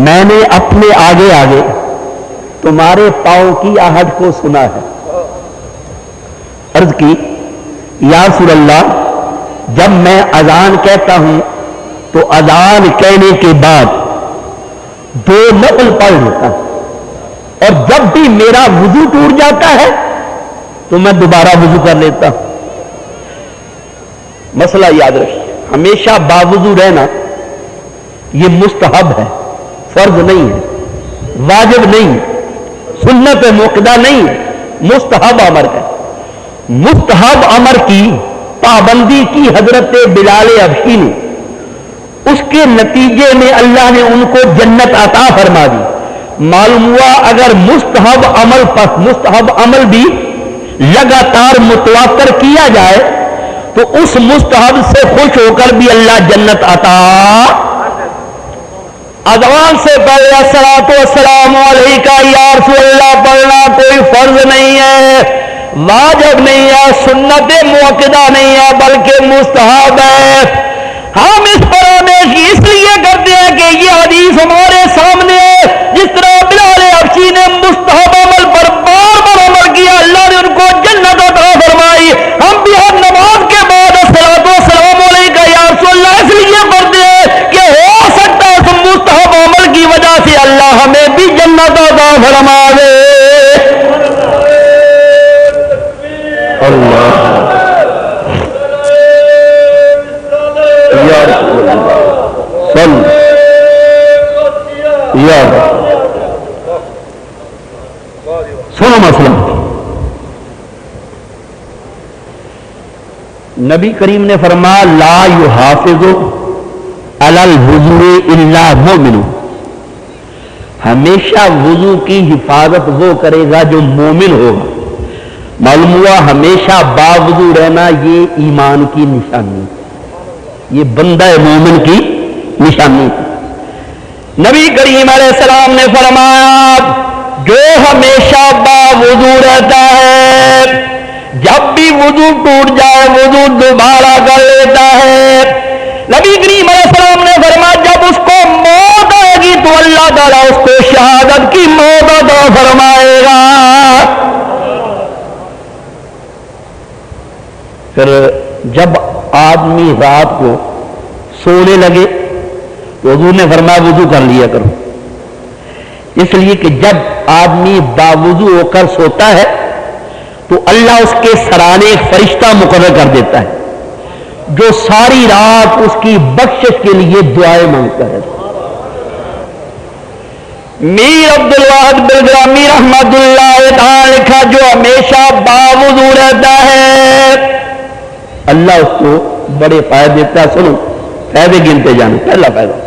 [SPEAKER 1] میں نے اپنے آگے آگے تمہارے پاؤں کی آہٹ کو سنا ہے. عرض کی یا رسول اللہ جب میں اذان کہتا ہوں تو اذان کہنے کے بعد 2 نفل پڑھ لیتا ہوں, اور جب بھی میرا وضو ٹوٹ جاتا ہے تو میں دوبارہ وضو کر لیتا ہوں. مسئلہ یاد رکھیے, ہمیشہ باوضو رہنا یہ مستحب ہے, فرض نہیں ہے, واجب نہیں ہے, سنت موقدہ نہیں ہے, مستحب امر ہے. مستحب امر کی پابندی کی حضرت بلال حبشی نے, اس کے نتیجے میں اللہ نے ان کو جنت عطا فرما دی. معلوم ہوا اگر مستحب عمل بھی لگاتار متواتر کیا جائے تو اس مستحب سے خوش ہو کر بھی اللہ جنت عطا. اذان سے پہلے الصلاۃ والسلام علیکہ یا رسول اللہ پڑھنا کوئی فرض نہیں ہے, واجب نہیں ہے, سنت موقدہ نہیں ہے, بلکہ مستحب ہے. ہم اس پر ہمیشہ اس لیے کرتے ہیں کہ یہ حدیث ہمارے سامنے ہے. جس طرح بلال حبشی نے مستحب عمل پر بار بار عمل کیا, اللہ نے ان کو جنت عطا فرمائی. ہم بھی ہر نماز کے بعد الصلاۃ والسلام علیکہ یا رسول اللہ اس لیے پڑھتے ہیں کہ ہو سکتا ہے اس مستحب عمل کی وجہ سے اللہ ہمیں بھی جنت عطا فرما دے. اللہ یا رسول اللہ صلی یا سنو مسئلہ. نبی کریم نے فرمایا لا یحافظ علی الوضوء الا مومن, ہمیشہ وضو کی حفاظت وہ کرے گا جو مومن ہوگا. معلوم ہوا ہمیشہ باوضو رہنا یہ ایمان کی نشانی, یہ بندہ مومن کی نشانی. نبی کریم علیہ السلام نے فرمایا جو ہمیشہ باوضو رہتا ہے جب بھی وضو ٹوٹ جائے وضو دوبارہ کر لیتا ہے. نبی کریم علیہ السلام نے فرمایا جب اس کو موت آئے گی تو اللہ تعالیٰ اس کو شہادت کی موت عطا فرمائے گا. پھر جب آدمی رات کو سونے لگے تو حضور نے فرمایا وضو کر لیا کرو, اس لیے کہ جب آدمی باوضو ہو کر سوتا ہے تو اللہ اس کے سرانے ایک فرشتہ مقرر کر دیتا ہے جو ساری رات اس کی بخشش کے لیے دعائیں مانگتا ہے. میر عبد الواحد بلگرامی رحمت اللہ تعالی لکھا جو ہمیشہ باوضو رہتا ہے اللہ اس کو بڑے فائدے دیتا ہے. سنو فائدے گنتے جانے. پہلا فائدہ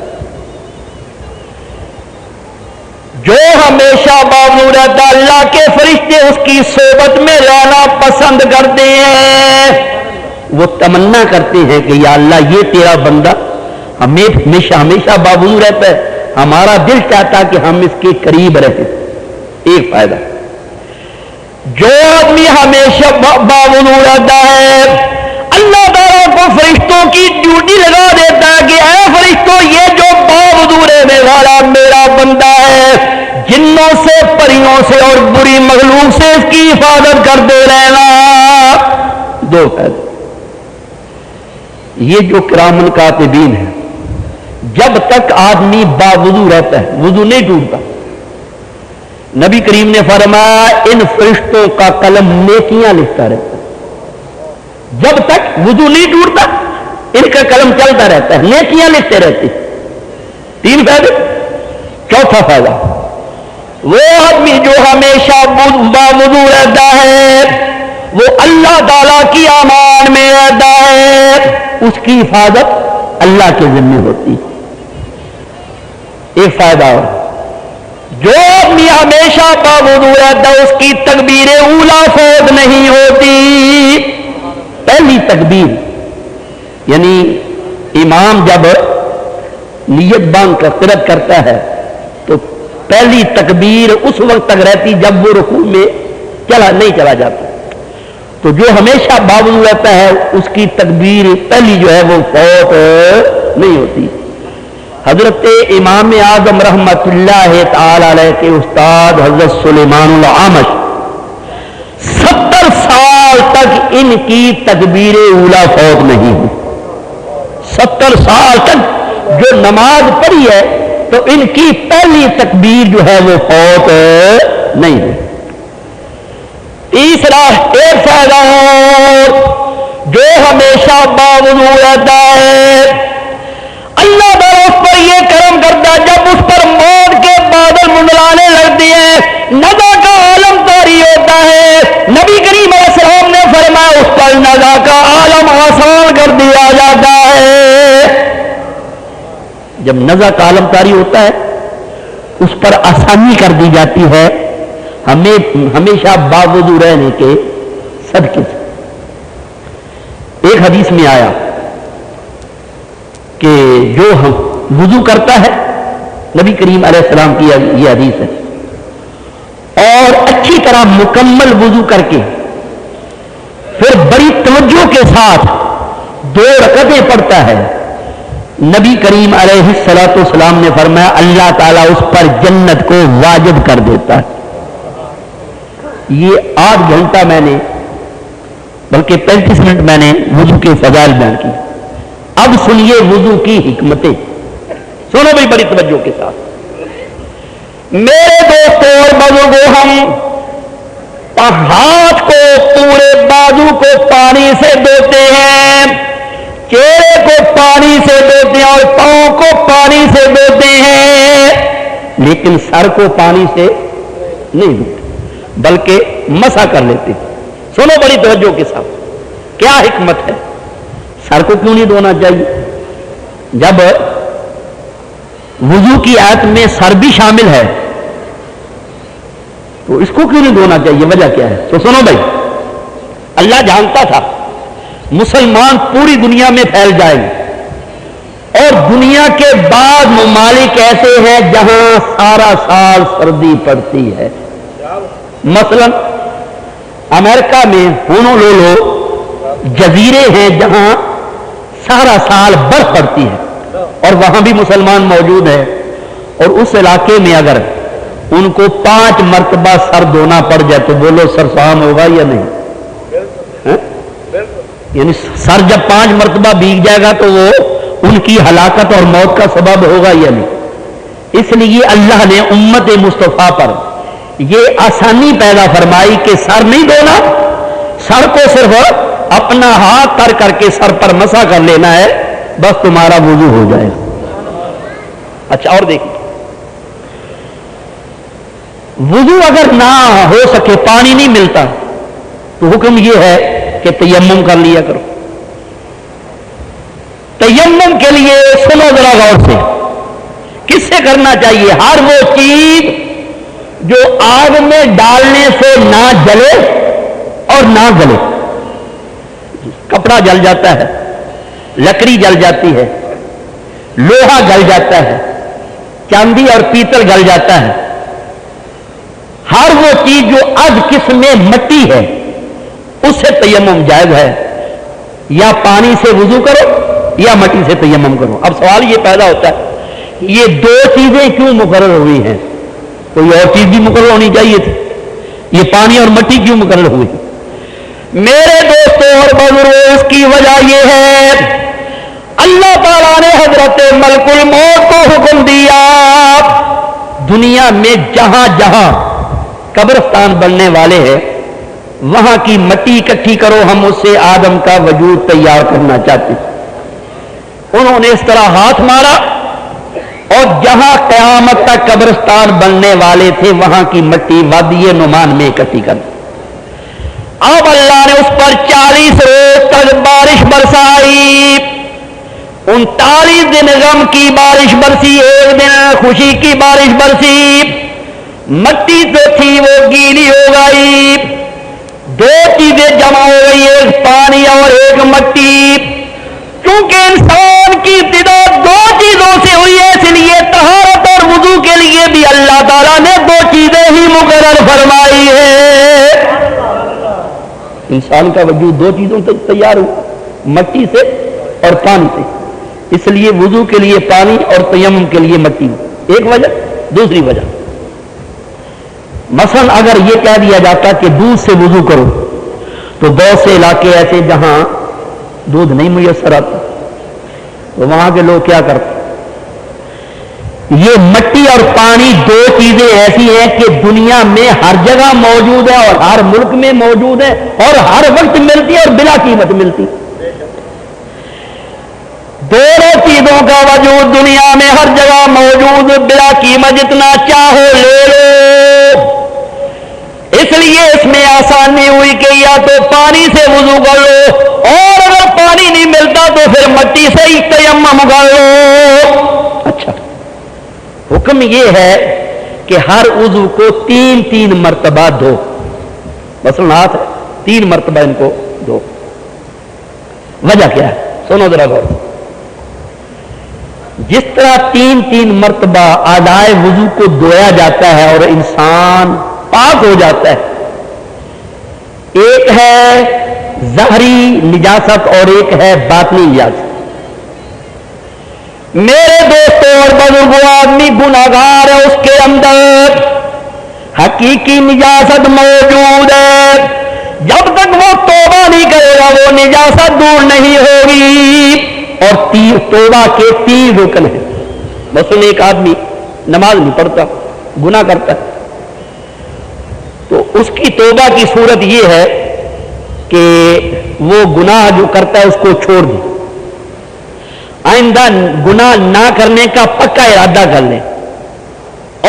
[SPEAKER 1] جو ہمیشہ باوضو رہتا اللہ کے فرشتے اس کی صحبت میں رہنا پسند کرتے ہیں. وہ تمنا کرتے ہیں کہ یا اللہ یہ تیرا بندہ ہمیشہ باوضو رہتا ہے, ہمارا دل چاہتا کہ ہم اس کے قریب رہیں. ایک فائدہ جو آدمی ہمیشہ باوضو رہتا ہے اللہ تعالیٰ کو فرشتوں کی ڈیوٹی لگا دیتا ہے کہ اے فرشتوں یہ جو باوضو رہنے والا میرا بندہ ہے جنوں فرشتوں سے اور بری مخلوق سے اس کی حفاظت کرتے رہنا. دو فائدے. یہ جو کرامن کاتبین ہے، جب تک آدمی باوضو رہتا ہے، وضو نہیں ٹوٹتا. نبی کریم نے فرمایا ان فرشتوں کا قلم نیکیاں لکھتا رہتا ہے. جب تک وضو نہیں ٹوٹتا ان کا قلم چلتا رہتا ہے، نیکیاں لکھتے رہتے. 3 فائدے. چوتھا فائدہ، وہ آدمی جو ہمیشہ باوضو رہتا ہے وہ اللہ تعالیٰ کی امان میں رہتا ہے، اس کی حفاظت اللہ کے ذمہ ہوتی. ایک فائدہ اور، جو آدمی ہمیشہ باوضو رہتا ہے اس کی تکبیر اولا فوت نہیں ہوتی. پہلی تکبیر یعنی امام جب نیت باندھ کر قرات کرتا ہے تو پہلی تکبیر اس وقت تک رہتی جب وہ رکوع میں نہیں چلا جاتا. تو جو ہمیشہ باوضو رہتا ہے اس کی تکبیر پہلی جو ہے وہ فوت نہیں ہوتی. حضرت امام اعظم رحمت اللہ تعالی علیہ کے استاد حضرت سلیمان العامش 70 سال تک ان کی تکبیر اولا فوت نہیں ہوئی. 70 سال تک جو نماز پڑھی ہے تو ان کی پہلی تکبیر جو ہے وہ فوت نہیں ہوئی. تیسرا ایک فائدہ اور، جو ہمیشہ باوضو رہتا ہے اللہ تعالیٰ اس پر یہ کرم کرتا ہے جب اس پر موت کے بادل منڈلانے لگتے ہیں نزا کا عالم طاری ہوتا ہے. نبی کریم علیہ السلام نے فرمایا اس پر نزا کا عالم آسان کر دیا جاتا ہے. جب نزا کا عالم طاری ہوتا ہے اس پر آسانی کر دی جاتی ہے ہمیں ہمیشہ باوضو رہنے کے صدقے سے. ایک حدیث میں آیا کہ جو ہم وضو کرتا ہے، نبی کریم علیہ السلام کی یہ حدیث ہے، اور اچھی طرح مکمل وضو کر کے پھر بڑی توجہ کے ساتھ 2 رکعتیں پڑھتا ہے، نبی کریم علیہ السلام نے فرمایا اللہ تعالیٰ اس پر جنت کو واجب کر دیتا ہے. یہ 8 گھنٹہ میں نے بلکہ 35 منٹ میں نے وضو کے فضائل بیان کی. اب سنیے وضو کی حکمتیں، سنو بھائی بڑی توجہ کے ساتھ. میرے دوستوں اور بزرگوں، ہم ہاتھ کو پورے بازو کو پانی سے دھوتے ہیں، چہرے کو پانی سے دھوتے ہیں اور پاؤں کو پانی سے دھوتے ہیں، لیکن سر کو پانی سے نہیں دھوتے بلکہ مسح کر لیتے. سنو بڑی توجہ کے ساتھ کیا حکمت ہے. سر کو کیوں نہیں دھونا چاہیے؟ جب وضو کی آیت میں سر بھی شامل ہے تو اس کو کیوں نہیں دھونا چاہیے؟ وجہ کیا ہے؟ تو سنو بھائی، اللہ جانتا تھا مسلمان پوری دنیا میں پھیل جائیں گے اور دنیا کے بعض ممالک ایسے ہیں جہاں سارا سال سردی پڑتی ہے. مثلا امریکہ میں ہونولولو جزیرے ہیں جہاں سارا سال برف پڑتی ہے اور وہاں بھی مسلمان موجود ہیں، اور اس علاقے میں اگر ان کو 5 مرتبہ سر دھونا پڑ جائے تو بولو سر صاحب ہوگا یا نہیں؟ یعنی سر جب 5 مرتبہ بھیگ جائے گا تو وہ ان کی ہلاکت اور موت کا سبب ہوگا یا نہیں؟ اس لیے اللہ نے امت مصطفیٰ پر یہ آسانی پیدا فرمائی کہ سر نہیں دھونا، سر کو صرف اپنا ہاتھ تر کر کے سر پر مسح کر لینا ہے، بس تمہارا وضو ہو جائے. اچھا اور دیکھیں، وضو اگر نہ ہو سکے، پانی نہیں ملتا تو حکم یہ ہے کہ تیمم کر لیا کرو. تیمم کے لیے سنو ذرا غور سے، کس سے کرنا چاہیے؟ ہر وہ چیز جو آگ میں ڈالنے سے نہ جلے اور نہ گلے. کپڑا جل جاتا ہے، لکڑی جل جاتی ہے، لوہا گل جاتا ہے، چاندی اور پیتل گل جاتا ہے. ہر وہ چیز جو اد قسم میں مٹی ہے اس سے تیمم جائز ہے. یا پانی سے وضو کرو یا مٹی سے تیمم کرو. اب سوال یہ پیدا ہوتا ہے یہ 2 چیزیں کیوں مقرر ہوئی ہیں؟
[SPEAKER 2] کوئی اور چیز بھی مقرر ہونی چاہیے تھی، یہ پانی اور مٹی کیوں مقرر ہوئی؟
[SPEAKER 1] میرے دوستوں اور بزرگوں، اس کی وجہ یہ ہے اللہ تعالیٰ نے حضرت ملک الموت کو حکم دیا
[SPEAKER 2] دنیا میں جہاں جہاں قبرستان بننے والے ہیں وہاں کی مٹی اکٹھی کرو، ہم اس سے آدم کا وجود تیار کرنا چاہتے ہیں۔ انہوں نے اس طرح ہاتھ مارا اور جہاں قیامت تک قبرستان بننے والے تھے وہاں کی مٹی وادی نعمان میں اکٹھی کر دی۔
[SPEAKER 1] اب اللہ نے اس پر 40 روز تک بارش برسائی، 39 دن غم کی بارش برسی، 1 دن خوشی کی بارش برسی۔ مٹی تو تھی وہ گیلی ہو گئی، 2 چیزیں جمع ہو گئی، ایک پانی اور ایک مٹی۔ کیونکہ انسان کی ابتدا 2 چیزوں سے ہوئی ہے، اس لیے طہارت اور وضو کے لیے بھی اللہ تعالیٰ نے 2 چیزیں ہی مقرر فرمائی ہے۔
[SPEAKER 2] انسان کا وجود 2 چیزوں سے تیار ہوا، مٹی سے اور پانی سے، اس لیے وضو کے لیے پانی اور تیمم کے لیے مٹی، ایک وجہ۔ دوسری وجہ، مثلا اگر یہ کہہ دیا جاتا کہ دودھ سے وضو کرو تو بہت سے علاقے ایسے جہاں دودھ نہیں میسر آتا تو وہاں کے لوگ کیا کرتے؟ یہ مٹی اور پانی 2 چیزیں ایسی ہیں کہ دنیا میں ہر جگہ موجود ہے اور ہر ملک میں موجود ہے اور ہر وقت ملتی ہے اور بلا قیمت ملتی۔
[SPEAKER 1] دونوں چیزوں کا وجود دنیا میں ہر جگہ موجود، بلا قیمت، جتنا چاہو لے لو۔ اس لیے اس میں آسانی ہوئی کہ یا تو پانی سے وضو کر لو اور اگر پانی نہیں ملتا تو پھر مٹی سے ہی تیمم کر لو۔
[SPEAKER 2] اچھا، حکم یہ ہے کہ ہر عضو کو 3 مرتبہ دھو، مثلا ہاتھ ہے 3 مرتبہ ان کو دھو۔ وجہ کیا ہے؟ سنو ذرا غور سے۔ جس طرح 3 مرتبہ اعضائے وضو کو دھویا جاتا ہے اور انسان پاک ہو جاتا ہے، ایک ہے ظاہری نجاست اور ایک ہے باطنی نجاست۔
[SPEAKER 1] میرے دوستوں اور بزرگوں، آدمی گناہگار ہے، اس کے اندر حقیقی نجاست موجود ہے، جب تک وہ توبہ نہیں کرے گا وہ نجاست دور نہیں ہوگی۔
[SPEAKER 2] اور توبہ کے 3 رکن ہیں۔ مثلا ایک آدمی نماز نہیں پڑھتا، گناہ کرتا ہے، تو اس کی توبہ کی صورت یہ ہے کہ وہ گناہ جو کرتا ہے اس کو چھوڑ دے، آئندہ گناہ نہ کرنے کا پکا ارادہ کر لے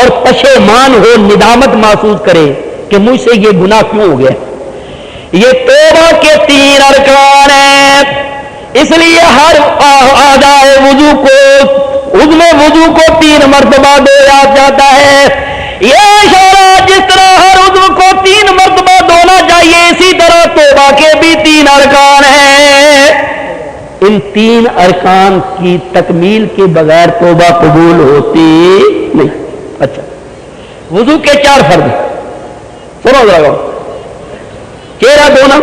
[SPEAKER 2] اور پشیمان ہو، ندامت محسوس کرے کہ مجھ سے یہ گناہ کیوں ہو گیا۔
[SPEAKER 1] یہ توبہ کے 3 ارکان ہیں، اس لیے ہر اعضائے وضو کو، عضو وضو کو 3 مرتبہ دھویا جاتا ہے۔ یہ اشارہ جس طرح ہر عضو کو 3 مرتبہ دھونا چاہیے، اسی طرح توبہ کے بھی 3 ارکان ہیں۔
[SPEAKER 2] ان 3 ارکان کی تکمیل کے بغیر توبہ قبول ہوتی نہیں۔ اچھا، وضو کے 4 فرض، سنو ذرا، چہرہ دھونا،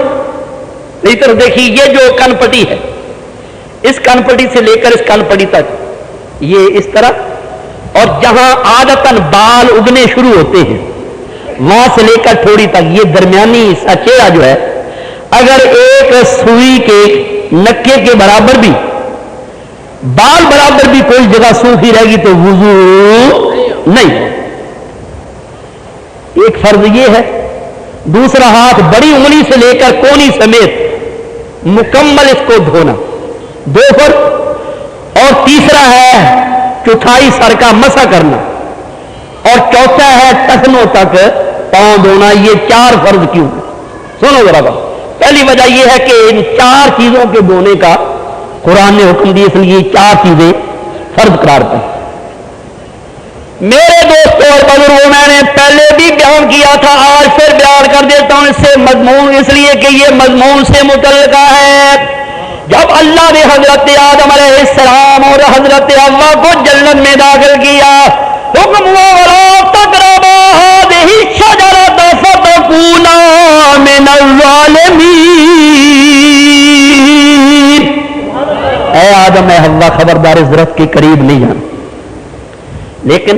[SPEAKER 2] ادھر دیکھیے، یہ جو کن پٹی ہے، اس کن پٹی سے لے کر اس کن پٹی تک یہ اس طرح، اور جہاں عادتاً بال اگنے شروع ہوتے ہیں وہاں سے لے کر تھوڑی تک یہ درمیانی حصہ چہرہ جو ہے، اگر ایک سوئی کے نکے کے برابر بھی، بال برابر بھی کوئی جگہ سوکھی رہے گی تو وضو نہیں۔ ایک فرض یہ ہے۔ دوسرا، ہاتھ بڑی انگلی سے لے کر کونی سمیت مکمل اس کو دھونا، 2 فرض۔ اور تیسرا ہے چوتھائی سر کا مسح کرنا، اور چوتھا ہے ٹخنوں تک پاؤں دھونا۔ یہ 4 فرض کیوں؟ سنو ذرا بات۔ پہلی وجہ یہ ہے کہ ان 4 چیزوں کے دھونے کا قرآن نے حکم دیا، اس لیے 4 چیزیں فرض قرار پائیں۔
[SPEAKER 1] میرے دوستوں اور بزرگوں، میں نے پہلے بھی بیان کیا تھا، آج پھر بیان کر دیتا ہوں اس سے مضمون، اس لیے کہ یہ مضمون سے متعلقہ ہے۔ جب اللہ نے حضرت آدم علیہ السلام اور حضرت حوا کو جنت میں داخل کیا، حکم ہوا وَلَا تَقْرَبَا هَٰذِهِ الشَّجَرَةَ فَتَكُونَا مِنَ الظَّالِمِينَ۔
[SPEAKER 2] اے آدم، اے حوا، خبردار اس درخت کے قریب نہیں جانا۔ لیکن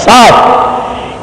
[SPEAKER 1] 7।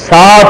[SPEAKER 1] 7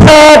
[SPEAKER 1] 7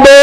[SPEAKER 1] 2,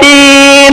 [SPEAKER 1] 3,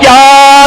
[SPEAKER 1] 4,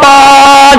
[SPEAKER 1] 5,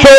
[SPEAKER 1] 6,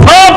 [SPEAKER 1] 7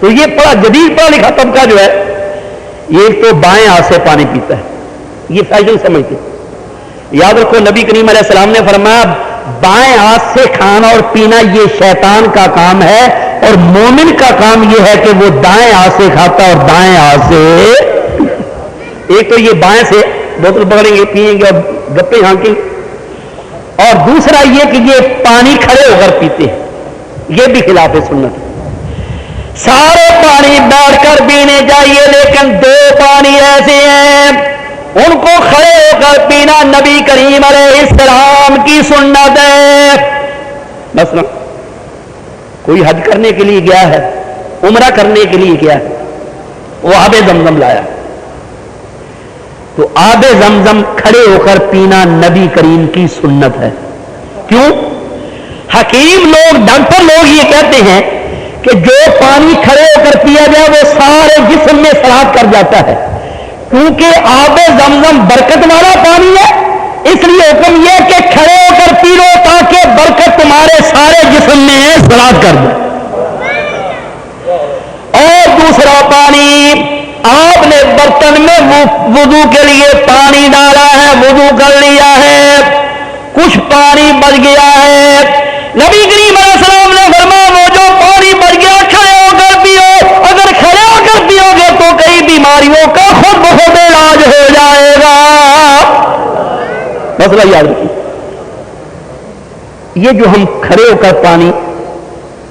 [SPEAKER 1] تو یہ بڑا جدید پڑھا لکھا طبقہ جو ہے یہ تو بائیں ہاتھ سے پانی پیتا ہے، یہ فیشن سمجھتے ہیں۔ یاد رکھو نبی کریم علیہ السلام نے فرمایا بائیں ہاتھ سے کھانا اور پینا یہ شیطان کا کام ہے، اور مومن کا کام یہ ہے کہ وہ دائیں ہاتھ سے کھاتا اور دائیں ہاتھ سے، ایک تو یہ بائیں سے بوتل پکڑیں گے پیئیں گے اور گپے ہانکیں گے، اور دوسرا یہ کہ یہ پانی کھڑے ہو کر پیتے ہیں، یہ بھی خلاف سنت ہے۔ سارے پانی بیٹھ کر پینے چاہیے، لیکن دو پانی ایسے ہیں ان کو کھڑے ہو کر پینا نبی کریم علیہ السلام کی سنت ہے۔ مثلا کوئی حج کرنے کے لیے گیا ہے، عمرہ کرنے کے لیے گیا ہے، وہ آب زمزم لایا، تو آب زمزم کھڑے ہو کر پینا نبی کریم کی سنت ہے۔ کیوں؟ حکیم لوگ، ڈاکٹر لوگ یہ کہتے ہیں کہ جو پانی کھڑے ہو کر پیا جائے وہ سارے جسم میں سرات کر جاتا ہے، کیونکہ آب زمزم برکت والا پانی ہے، اس لیے حکم یہ کہ کھڑے ہو کر پی لو تاکہ برکت تمہارے سارے جسم میں سرات کر دے۔ اور دوسرا پانی، آپ نے برتن میں وضو کے لیے پانی ڈالا ہے، وضو کر لیا ہے، کچھ پانی بچ گیا ہے، نبی کریم علیہ السلام نے فرمایا وہ جو پانی بچ گیا کھڑے ہو کر پیو، اگر کھڑے ہو کر پیو گے تو کئی بیماریوں کا خود بخود علاج ہو جائے گا۔ مسئلہ یاد رکھیے، یہ جو ہم کھڑے ہو کر پانی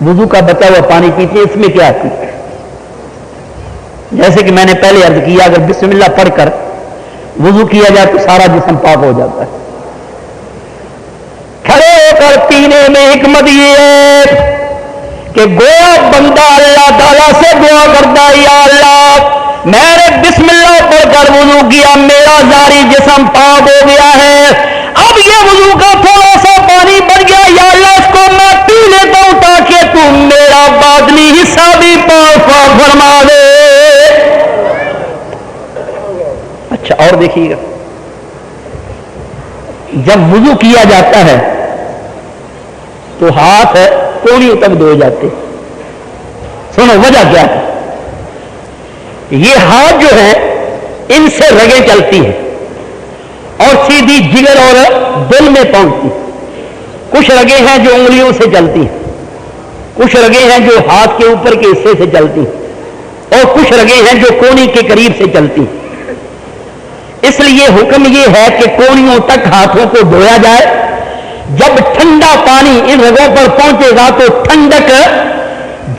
[SPEAKER 1] وضو کا بچا ہوا پانی پیتے ہیں، اس میں کیا ہے؟ جیسے کہ میں نے پہلے عرض کیا اگر بسم اللہ پڑھ کر وضو کیا جائے تو سارا جسم پاک ہو جاتا ہے۔ کھڑے ہو کر پینے میں حکمت یہ ہے کہ گویا بندہ اللہ تعالیٰ سے دعا کرتا ہے یا اللہ میں نے بسم اللہ پڑھ کر وضو کیا، میرا ظاہری جسم پاک ہو گیا ہے، اب یہ وضو کا تھوڑا سا پانی بڑھ گیا، یا اللہ اس کو میں پی لیتا ہوں تاکہ تم میرا باطنی حصہ بھی پاک فرما دے۔ اچھا اور دیکھیے گا، جب وضو کیا جاتا ہے تو ہاتھ کوڑیوں تک دھوئے جاتے، سنو وجہ کیا ہے؟ یہ ہاتھ جو ہے ان سے رگیں چلتی ہیں اور سیدھی جگر اور دل میں پہنچتی، کچھ رگیں ہیں جو انگلیوں سے چلتی ہیں، کچھ رگیں ہیں جو ہاتھ کے اوپر کے حصے سے چلتی ہیں، اور کچھ رگیں ہیں جو کونی کے قریب سے چلتی ہیں۔ اس لیے حکم یہ ہے کہ کونیوں تک ہاتھوں کو دھویا جائے، جب ٹھنڈا پانی ان رگوں پر پہنچے گا تو ٹھنڈک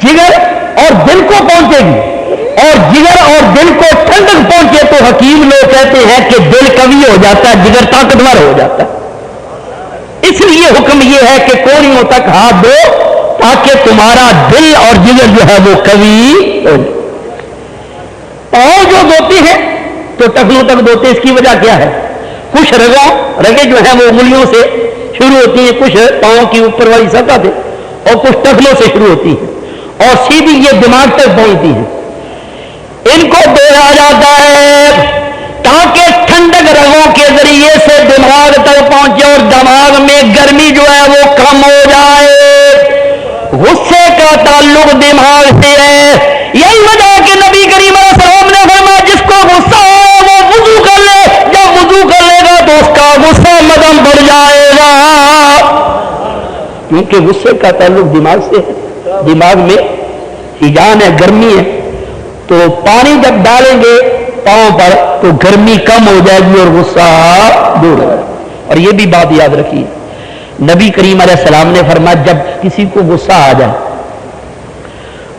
[SPEAKER 1] جگر اور دل کو پہنچے گی، اور جگر اور دل کو ٹھنڈک پہنچے تو حکیم لوگ کہتے ہیں کہ دل قوی ہو جاتا ہے، جگر طاقتور ہو جاتا ہے۔ اس لیے حکم یہ ہے کہ کونیوں تک ہاتھ دو تاکہ تمہارا دل اور جگر جو ہے وہ قوی ہو۔ اور جو دھوتے ہیں تو ٹخنوں تک دھوتے، اس کی وجہ کیا ہے؟ کچھ رگیں جو ہیں وہ انگلیوں سے شروع ہوتی ہیں، کچھ پاؤں کی اوپر والی سطح سے، اور کچھ ٹخنوں سے شروع ہوتی ہیں اور سیدھی یہ دماغ تک پہنچتی ہیں۔ ان کو دھویا جاتا ہے تاکہ ٹھنڈک رگوں کے ذریعے سے دماغ تک پہنچے اور دماغ میں گرمی جو ہے وہ کم ہو جائے۔ غصے کا تعلق دماغ سے ہے، یہی وجہ ہے کہ نبی کریم علیہ السلام نے فرمایا جس کو غصہ ہو وہ وضو کر لے، جب وضو کر لے گا تو اس کا غصہ مدم بڑھ جائے گا، کیونکہ غصے کا تعلق دماغ سے ہے، دماغ میں ہیجان ہے، گرمی ہے، تو پانی جب ڈالیں گے پاؤں پر تو گرمی کم ہو جائے گی اور غصہ دور ہو جائے گا۔ اور یہ بھی بات یاد رکھیے، نبی کریم علیہ السلام نے فرمایا جب کسی کو غصہ آ جائے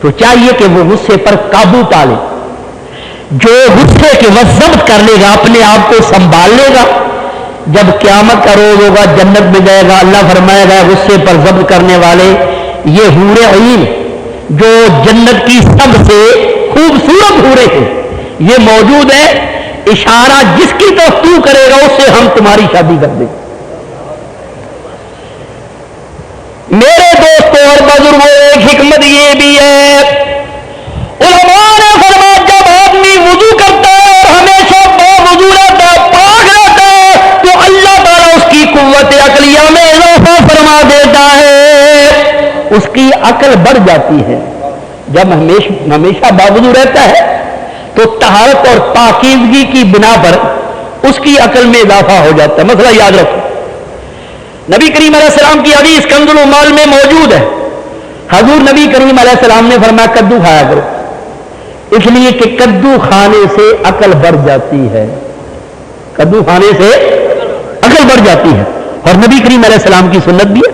[SPEAKER 1] تو چاہیے کہ وہ غصے پر قابو پا لے، جو غصے کے وقت ضبط کر لے گا، اپنے آپ کو سنبھال لے گا، جب قیامت کا روز ہوگا جنت میں جائے گا، اللہ فرمائے گا غصے پر ضبط کرنے والے یہ حور عین جو جنت کی سب سے خوبصورت حوریں ہیں یہ موجود ہے، اشارہ جس کی طرف تو کرے گا اس سے ہم تمہاری شادی کر دیں۔ میرے دوستوں اور بزرگوں ایک حکمت یہ بھی ہے، علماء نے فرمایا جب آدمی وضو کرتا ہے اور ہمیشہ وضو رہتا ہے، پاک رہتا ہے، تو اللہ تعالیٰ اس کی قوت عقلیہ میں اضافہ فرما دیتا ہے، اس کی عقل بڑھ جاتی ہے، جب ہمیشہ باوضو رہتا ہے تو طہارت اور پاکیزگی کی بنا پر اس کی عقل میں اضافہ ہو جاتا ہے. مسئلہ یاد رکھو, نبی کریم علیہ السلام کی حدیث کنز العمال میں موجود ہے. حضور نبی کریم علیہ السلام نے فرمایا کدو کھایا کرو, اس لیے کہ کدو کھانے سے عقل بڑھ جاتی ہے. کدو کھانے سے عقل بڑھ جاتی ہے, اور نبی کریم علیہ السلام کی سنت بھی ہے.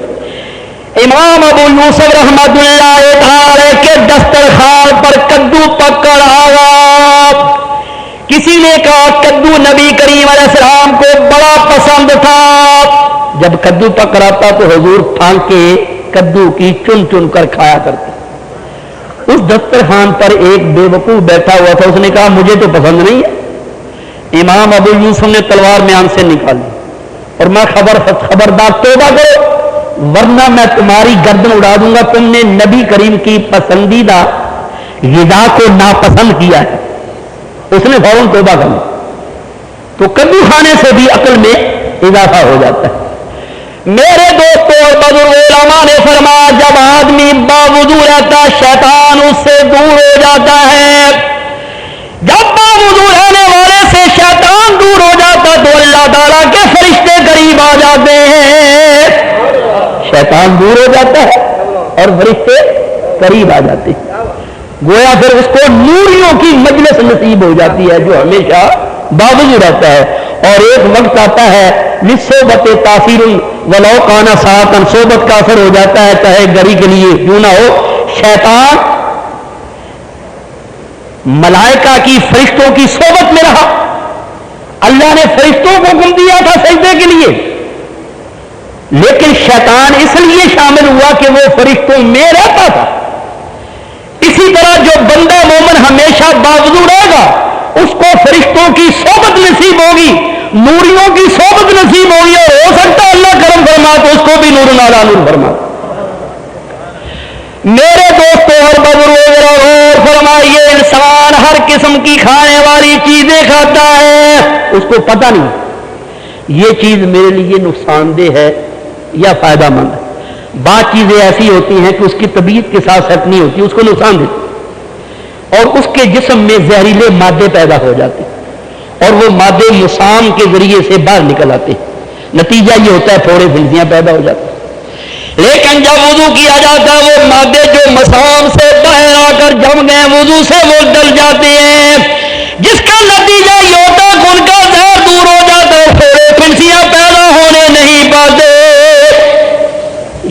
[SPEAKER 1] امام ابو یوسف رحمۃ اللہ تعالی کے دسترخوان پر کدو پکڑ آیا. کسی نے کہا کدو نبی کریم علیہ السلام کو بڑا پسند تھا. جب کدو پکڑاتا تو حضور پھانک کے کدو کی چن چن کر کھایا کرتے. اس دسترخوان پر ایک بے وقوف بیٹھا ہوا تھا, اس نے کہا مجھے تو پسند نہیں ہے. امام ابو یوسف نے تلوار میان سے نکالی اور میں خبردار توبہ کرو ورنہ میں تمہاری گردن اڑا دوں گا, تم نے نبی کریم کی پسندیدہ غذا کو ناپسند کیا ہے. اس نے فوراً توبہ کر لی. تو کدو کھانے سے بھی عقل میں اضافہ ہو جاتا ہے. میرے دوستوں اور بزرگ علماء نے فرمایا جب آدمی باوضو رہتا شیطان اس سے دور ہو جاتا ہے. جب باوضو رہنے والے سے شیطان دور ہو جاتا تو اللہ تعالیٰ کے فرشتے قریب آ جاتے ہیں. شیطان دور ہو جاتا ہے اور فرشتے قریب آ جاتے ہیں. گویا پھر اس کو نوریوں کی مجلس نصیب ہو جاتی ہے جو ہمیشہ باوضو رہتا ہے. اور ایک وقت آتا ہے لصوبت تاثیر ولو کان ساعتن, صحبت کا اثر ہو جاتا ہے چاہے گھڑی کے لیے کیوں نہ ہو. شیطان ملائکہ کی فرشتوں کی صحبت میں رہا. اللہ نے فرشتوں کو حکم دیا تھا سجدے کے لیے, لیکن شیطان اس لیے شامل ہوا کہ وہ فرشتوں میں رہتا تھا. اسی طرح جو بندہ مومن ہمیشہ باوضو رہے گا اس کو فرشتوں کی صحبت نصیب ہوگی, نوریوں کی صحبت نصیب ہوگی, اور ہو سکتا ہے اللہ کرم فرما تو اس کو بھی نور علی نور فرما. میرے دوستوں اور بزرگوں غور فرمائیے انسان ہر قسم کی کھانے والی چیزیں کھاتا ہے, اس کو پتہ نہیں یہ چیز میرے لیے نقصان دہ ہے یا فائدہ مند ہے. بعض چیزیں ایسی ہوتی ہیں کہ اس کی طبیعت کے ساتھ سیٹ نہیں ہوتی, اس کو نقصان دیتی اور اس کے جسم میں زہریلے مادے پیدا ہو جاتے اور وہ مادے مسام کے ذریعے سے باہر نکل آتے ہیں. نتیجہ یہ ہوتا ہے پھوڑے پھنسیاں پیدا ہو جاتی ہیں. لیکن جب وضو کیا جاتا ہے وہ مادے جو مسام سے باہر آ کر جم گئے وضو سے وہ ڈل جاتے ہیں, جس کا نتیجہ یہ ہوتا ہے کہ ان کا زہر دور ہو جاتا ہے, پھوڑے پھنسیاں پیدا ہونے نہیں پاتے.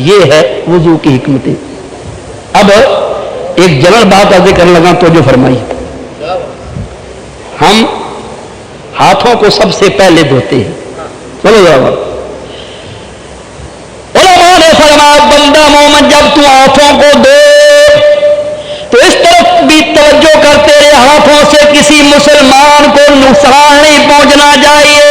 [SPEAKER 1] یہ ہے وضو کی حکمتیں. اب ایک جنرل بات عرض کرنے لگا تو جو فرمائی, ہم ہاتھوں کو سب سے پہلے دھوتے ہیں. چلو جاؤ. علماء نے فرمایا بندہ مومن جب تو ہاتھوں کو دھو تو اس طرف بھی توجہ کرتے رہے ہاتھوں سے کسی مسلمان کو نقصان نہیں پہنچنا چاہیے.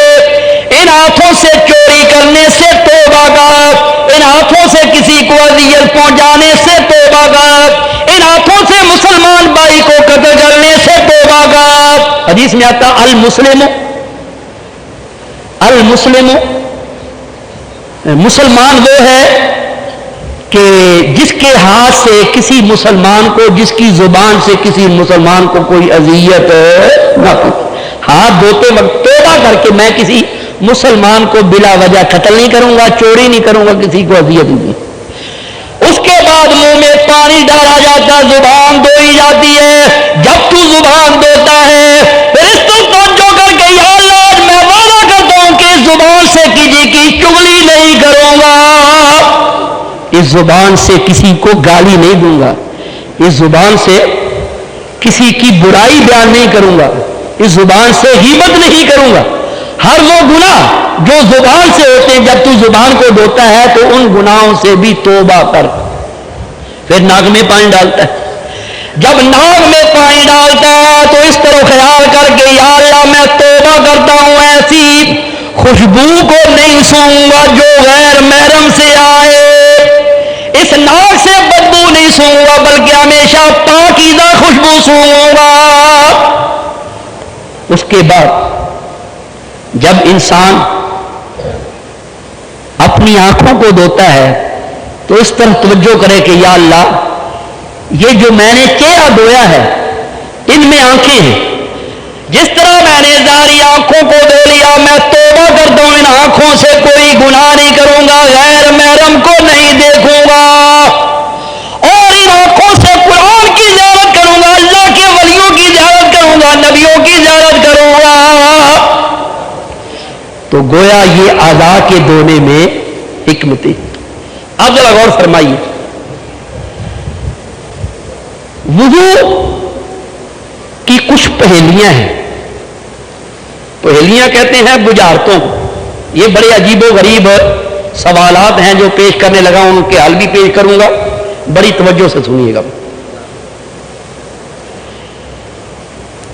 [SPEAKER 1] ان ہاتھوں سے چوری کرنے سے توبہ کر, ان ہاتھوں سے کسی کو اذیت پہنچانے سے توبہ کر, ان ہاتھوں سے مسلمان بھائی کو قتل کرنے سے توبہ کر. حدیث میں آتا المسلم مسلمان وہ ہے کہ جس کے ہاتھ سے کسی مسلمان کو, جس کی زبان سے کسی مسلمان کو کوئی اذیت نہ پہنچے. ہاتھ دھوتے وقت توبہ کر کے میں کسی مسلمان کو بلا وجہ قتل نہیں کروں گا, چوری نہیں کروں گا, کسی کو اذیت نہیں. اس کے بعد منہ میں پانی ڈالا جاتا, زبان دھوئی جاتی ہے. جب تو زبان دھوتا ہے پھر اس کو توجہ کر کے یا اللہ آج میں وعدہ کرتا ہوں کہ اس زبان سے کسی کی چغلی نہیں کروں گا, اس زبان سے کسی کو گالی نہیں دوں گا, اس زبان سے کسی کی برائی بیان نہیں کروں گا, اس زبان سے غیبت نہیں کروں گا. ہر وہ گناہ جو زبان سے ہوتے ہیں جب تو زبان کو دھوتا ہے تو ان گناہوں سے بھی توبہ کر. پھر ناک میں پانی ڈالتا ہے, جب ناک میں پانی ڈالتا ہے تو اس طرح خیال کر کے یا اللہ میں توبہ کرتا ہوں ایسی خوشبو کو نہیں سونگوں گا جو غیر محرم سے آئے, اس ناک سے بدبو نہیں سونگوں گا بلکہ ہمیشہ پاکیزہ خوشبو سونگوں گا. اس کے بعد جب انسان اپنی آنکھوں کو دھوتا ہے تو اس طرح توجہ کرے کہ یا اللہ یہ جو میں نے چہرہ دھویا ہے ان میں آنکھیں ہیں، جس طرح میں نے ظاہری آنکھوں کو دھو لیا، میں توبہ کرتا ہوں ان آنکھوں سے کوئی گناہ نہیں کروں گا، غیر محرم کو نہیں دیکھوں گا، اور ان آنکھوں سے قرآن کی زیارت کروں گا، اللہ کے ولیوں کی زیارت کروں گا، نبیوں کی زیارت کروں گا۔ تو گویا یہ اعضاء کے دھونے میں حکمتیں۔ اب ذرا غور فرمائیے، وضو کی کچھ پہیلیاں ہیں، پہیلیاں کہتے ہیں بجھارتوں، یہ بڑے عجیب و غریب سوالات ہیں جو پیش کرنے لگا ہوں، ان کے حل بھی پیش کروں گا، بڑی توجہ سے سنیے گا۔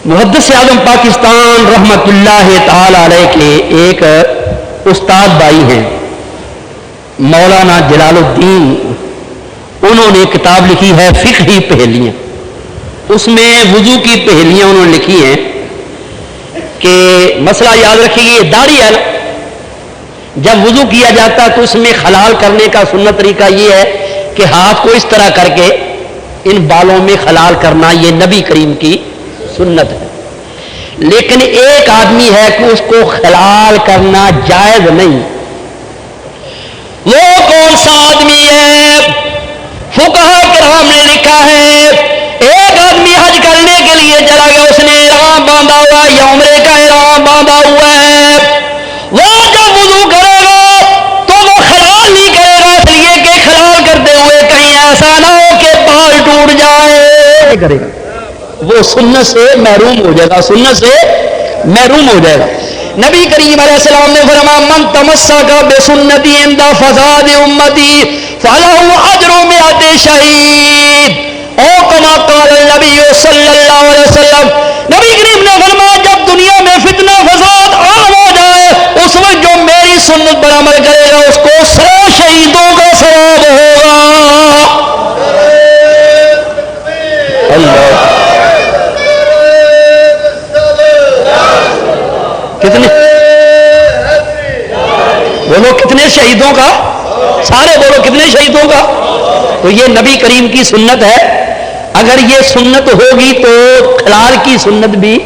[SPEAKER 1] محدث اعظم پاکستان رحمت اللہ تعالی علیہ کے ایک استاد بھائی ہیں مولانا جلال الدین، انہوں نے کتاب لکھی ہے فقہی پہیلیاں، اس میں وضو کی پہیلیاں انہوں نے لکھی ہیں کہ مسئلہ یاد رکھیے، یہ داڑھی ہے نا، جب وضو کیا جاتا ہے تو اس میں خلال کرنے کا سنت طریقہ یہ ہے کہ ہاتھ کو اس طرح کر کے ان بالوں میں خلال کرنا، یہ نبی کریم کی سنت ہے، لیکن ایک آدمی ہے کہ اس کو خلال کرنا جائز نہیں۔ وہ کون سا آدمی ہے؟ فقہاء کرام نے لکھا ہے ایک آدمی حج کرنے کے لیے چلا گیا، اس نے احرام باندھا ہوا یا عمرے کا احرام باندھا ہوا ہے، وہ جب وضو کرے گا تو وہ خلال نہیں کرے گا، اس لیے کہ خلال کرتے ہوئے کہیں ایسا نہ ہو کہ بال ٹوٹ جائے، کرے گا وہ سنت سے محروم ہو جائے گا، سنت سے محروم ہو جائے گا۔ نبی کریم علیہ السلام نے فرمایا من تمسک بسنتی عند فساد امتی فلہ اجر مئات شہید، او کما قال النبی صلی اللہ علیہ وسلم، نبی کریم نے فرمایا جب دنیا میں فتنہ فساد عام ہو جائے اس وقت جو میری سنت پر عمل کرے گا اس کو 100 شہیدوں کا ثواب ہوگا۔ اللہ کتنے بولو، کتنے شہیدوں کا؟ سارے بولو کتنے شہیدوں کا؟ تو یہ نبی کریم کی سنت ہے، اگر یہ سنت ہوگی تو خلال کی سنت بھی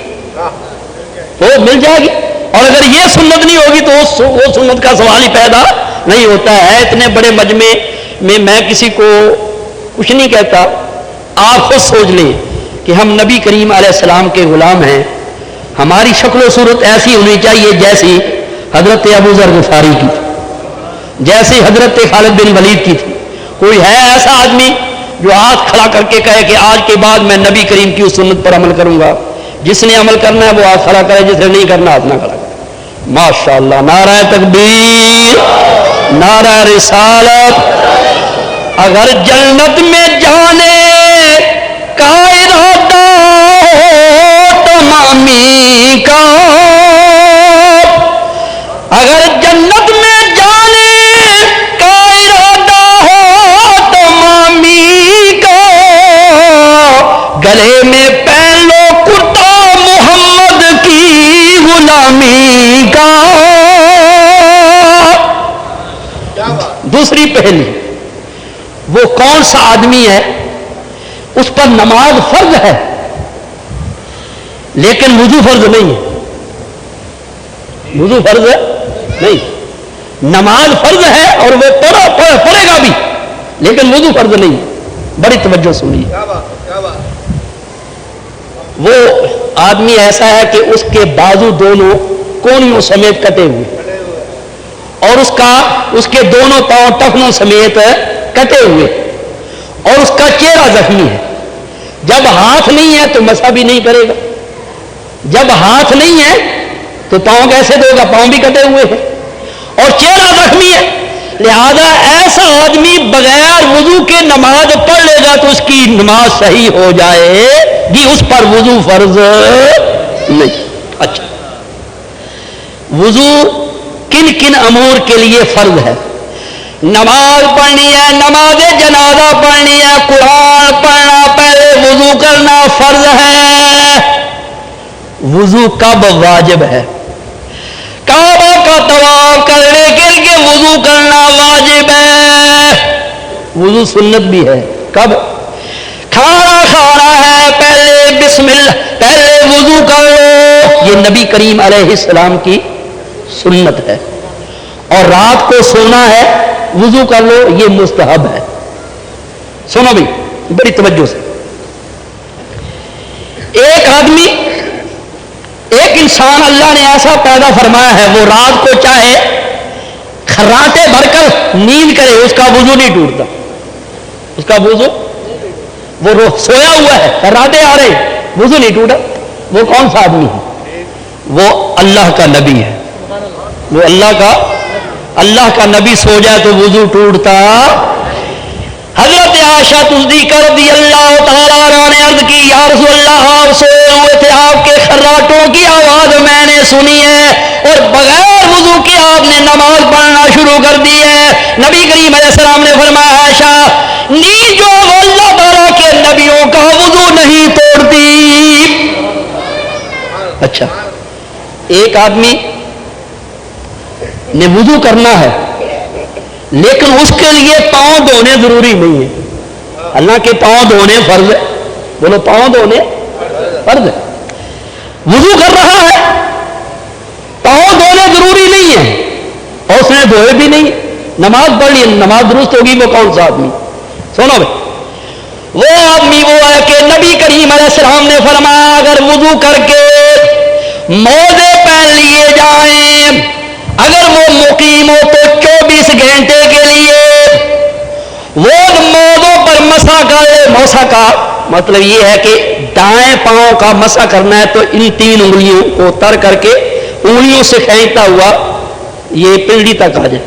[SPEAKER 1] وہ مل جائے گی، اور اگر یہ سنت نہیں ہوگی تو وہ سنت کا سوال ہی پیدا نہیں ہوتا ہے۔ اتنے بڑے مجمع میں میں کسی کو کچھ نہیں کہتا، آپ خود سوچ لیں کہ ہم نبی کریم علیہ السلام کے غلام ہیں، ہماری شکل و صورت ایسی ہونی چاہیے جیسی حضرت ابو ذر غفاری کی تھی، جیسی حضرت خالد بن ولید کی تھی۔ کوئی ہے ایسا آدمی جو ہاتھ کھڑا کر کے کہے کہ آج کے بعد میں نبی کریم کی اس سنت پر عمل کروں گا؟ جس نے عمل کرنا ہے وہ ہاتھ کھڑا کرے، جس نے نہیں کرنا ہاتھ نہ کھڑا کرے۔ ماشاءاللہ، نعرہ تکبیر، نعرہ رسالت۔ اگر جنت میں جانے کا ارادہ ہو تمامی کا، اگر جنت میں جانے کا ارادہ ہو تمامی کا، گلے میں پہن لو کرتا محمد کی غلامی کا۔ دوسری پہلی، وہ کون سا آدمی ہے اس پر نماز فرض ہے لیکن وضو فرض نہیں ہے؟ وضو فرض ہے نہیں، نماز فرض ہے اور وہ پڑھے گا بھی لیکن وضو فرض نہیں ہے۔ بڑی توجہ سنیے، وہ آدمی ایسا ہے کہ اس کے بازو دونوں کونیوں سمیت کٹے ہوئے اور اس کے دونوں پاؤں ٹخنوں سمیت کٹے ہوئے اور اس کا چہرہ زخمی ہے۔ جب ہاتھ نہیں ہے تو مسح بھی نہیں کرے گا، جب ہاتھ نہیں ہے تو پاؤں کیسے دے گا؟ پاؤں بھی کٹے ہوئے ہیں اور چہرہ زخمی ہے، لہذا ایسا آدمی بغیر وضو کے نماز پڑھ لے گا تو اس کی نماز صحیح ہو جائے گی، اس پر وضو فرض نہیں۔ اچھا، وضو کن کن امور کے لیے فرض ہے؟ نماز پڑھنی ہے، نماز جنازہ پڑھنی ہے، قرآن پڑھنا، پہلے وضو کرنا فرض ہے۔ وضو کب واجب ہے؟ کعبہ کا طواف کرنے کے لیے وضو کرنا واجب ہے، وضو سنت بھی ہے۔ کب؟ کھانا بسم اللہ، پہلے وضو کر لو، یہ نبی کریم علیہ السلام کی سنت ہے. اور رات کو سونا ہے وضو کر لو، یہ مستحب ہے. سنو بھی بڑی توجہ سے. ایک آدمی، ایک انسان اللہ نے ایسا پیدا فرمایا ہے، وہ رات کو چاہے خراٹے بھر کر نیند کرے، اس کا وضو نہیں ٹوٹتا. اس کا وضو، وہ سویا ہوا ہے، خراٹے آ رہے، وضو نہیں ٹوٹا. وہ کون سا آدمی ہے؟ وہ اللہ کا نبی ہے. وہ اللہ کا نبی سو جائے تو وضو ٹوٹتا. حضرت عائشہ صدیقہ رضی اللہ تعالیٰ عنہا نے عرض کی، یا رسول اللہ آپ سوئے ہوئے تھے، آپ کے خراٹوں کی آواز میں نے سنی ہے اور بغیر وضو کے آپ نے نماز پڑھنا شروع کر دی ہے. نبی کریم علیہ السلام نے فرمایا، عائشہ نیند جو اللہ تعالیٰ کے نبیوں کا وضو نہیں توڑتی. اچھا، ایک آدمی نے وضو کرنا ہے لیکن اس کے لیے پاؤں دھونے ضروری نہیں ہے. اللہ کے پاؤں دھونے فرض ہے. بولو، پاؤں دھونے فرض ہے. وضو کر رہا ہے، پاؤں دھونے ضروری نہیں ہے اور اس نے دھوئے بھی نہیں، نماز پڑھ لی، نماز درست ہوگی. وہ کون سا آدمی؟ سنو بھائی، وہ آدمی وہ ہے کہ نبی کریم علیہ السلام نے فرمایا، اگر وضو کر کے موزے پہن لیے جائیں، اگر وہ مقیم ہو تو 24 گھنٹے کے لیے وہ موزوں پر مسح کر لے. مسح کا مطلب یہ ہے کہ دائیں پاؤں کا مسح کرنا ہے تو ان 3 انگلیوں کو تر کر کے انگلیوں سے کھینچتا ہوا یہ پنڈلی تک آ جائے،